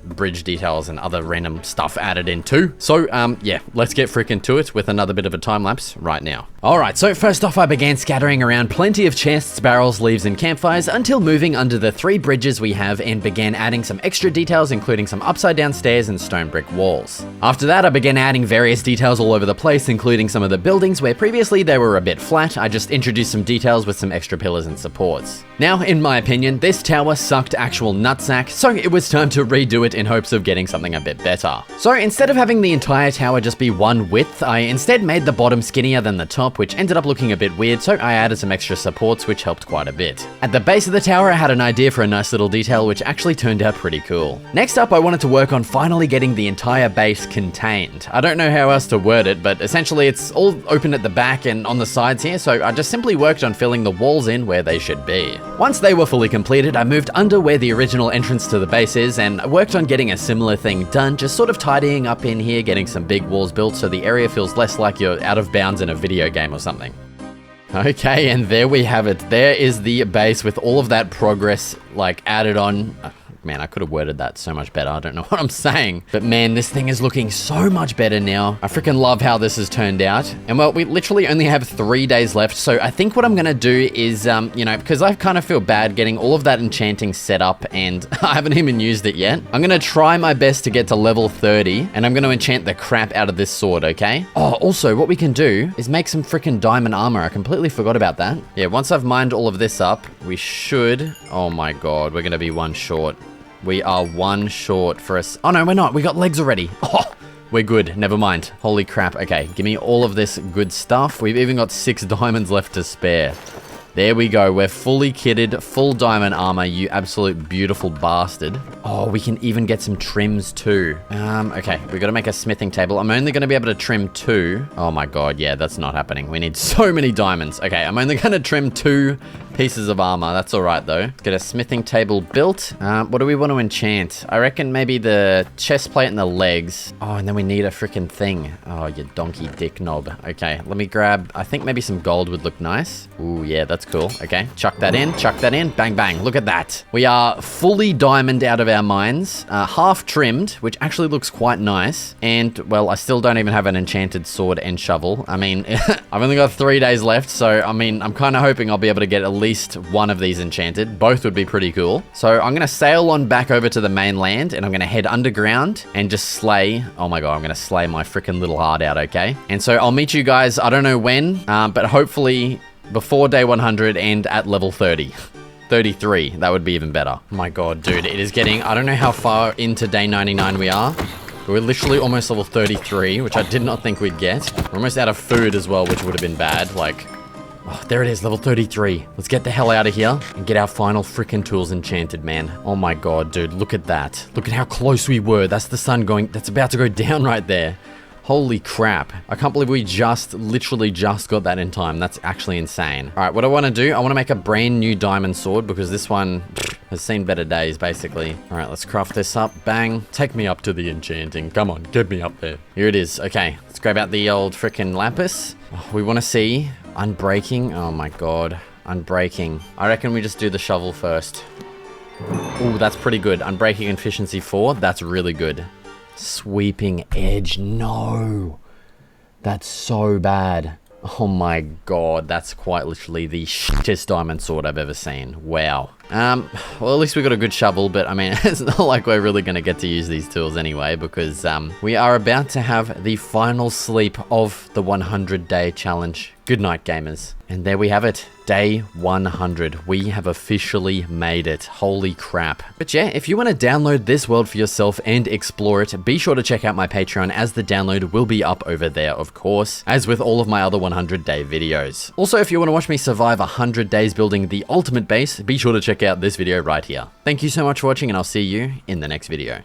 bridge details and other random stuff added in too. So, yeah, let's get freaking to it with another bit of a time lapse right now. Alright, so first off I began scattering around plenty of chests, barrels, leaves, and campfires until moving under the 3 bridges we have and began adding some extra details, including some upside down stairs and stone brick walls. After that, I began adding various details all over the place, including some of the buildings where previously they were a bit flat. I just introduced some details with some extra pillars and supports. Now, in my opinion, this tower sucked actual nutsack, so it was time to redo it in hopes of getting something a bit better. So instead of having the entire tower just be one width, I instead made the bottom skinnier than the top, which ended up looking a bit weird, so I added some extra supports, which helped quite a bit. At the base of the tower, I had an idea for a nice little detail, which actually turned out pretty cool. Next up, I wanted to work on finally getting the entire base contained. I don't know how else to word it, but essentially it's all open at the back and on the sides here, so I just simply worked on filling the walls in where they should be. Once they were fully completed, I moved under where the original entrance to the base is and worked on getting a similar thing done, just sort of tidying up in here, getting some big walls built so the area feels less like you're out of bounds in a video game or something. Okay, and there we have it. There is the base with all of that progress like added on. Man, I could have worded that so much better. I don't know what I'm saying. But man, this thing is looking so much better now. I freaking love how this has turned out. And well, we literally only have 3 days left. So I think what I'm going to do is, you know, because I kind of feel bad getting all of that enchanting set up and I haven't even used it yet. I'm going to try my best to get to level 30 and I'm going to enchant the crap out of this sword, okay? Oh, also what we can do is make some freaking diamond armor. I completely forgot about that. Yeah, once I've mined all of this up, we should... Oh my God, we're going to be 1 short. We are 1 short for us. Oh no, we're not. We got legs already. Oh, we're good. Never mind. Holy crap. Okay, give me all of this good stuff. We've even got 6 diamonds left to spare. There we go. We're fully kitted, full diamond armor, you absolute beautiful bastard. Oh, we can even get some trims too. Okay, we got to make a smithing table. I'm only going to be able to trim 2. Oh my God, yeah, that's not happening. We need so many diamonds. Okay, I'm only going to trim 2 pieces of armor. That's all right though. Let's get a smithing table built. What do we want to enchant? I reckon maybe the chest plate and the legs. Oh, and then we need a freaking thing. Oh, you donkey dick knob. Okay, let me grab, I think maybe some gold would look nice. Ooh, yeah, that's cool. Okay, chuck that in, bang, bang. Look at that. We are fully diamond out of our mines, half trimmed, which actually looks quite nice. And well, I still don't even have an enchanted sword and shovel. I mean, I've only got 3 days left. So, I mean, I'm kind of hoping I'll be able to get at least 1 of these enchanted. Both would be pretty cool. So I'm going to sail on back over to the mainland and I'm going to head underground and just slay. Oh my God, I'm going to slay my freaking little heart out. Okay. And so I'll meet you guys. I don't know when, but hopefully before day 100 and at level 30. 33, that would be even better. Oh my God, dude, it is getting, I don't know how far into day 99 we are. But we're literally almost level 33, which I did not think we'd get. We're almost out of food as well, which would have been bad. Like, oh, there it is, level 33. Let's get the hell out of here and get our final freaking tools enchanted, man. Oh my God, dude, look at that. Look at how close we were. That's the sun going, that's about to go down right there. Holy crap. I can't believe we literally just got that in time. That's actually insane. All right, what I want to do, I want to make a brand new diamond sword because this one has seen better days, basically. All right, let's craft this up. Bang. Take me up to the enchanting. Come on, get me up there. Here it is. Okay, let's grab out the old freaking lapis. Oh, we want to see unbreaking. Oh my God, unbreaking. I reckon we just do the shovel first. Ooh, that's pretty good. Unbreaking efficiency 4. That's really good. Sweeping edge, no, that's so bad. Oh my God, that's quite literally the shittest diamond sword I've ever seen. Wow. Well, at least we got a good shovel, but I mean, it's not like we're really going to get to use these tools anyway, because we are about to have the final sleep of the 100-day challenge. Good night, gamers. And there we have it. Day 100. We have officially made it. Holy crap. But yeah, if you want to download this world for yourself and explore it, be sure to check out my Patreon as the download will be up over there, of course, as with all of my other 100-day videos. Also, if you want to watch me survive 100 days building the ultimate base, be sure to check out this video right here. Thank you so much for watching and I'll see you in the next video.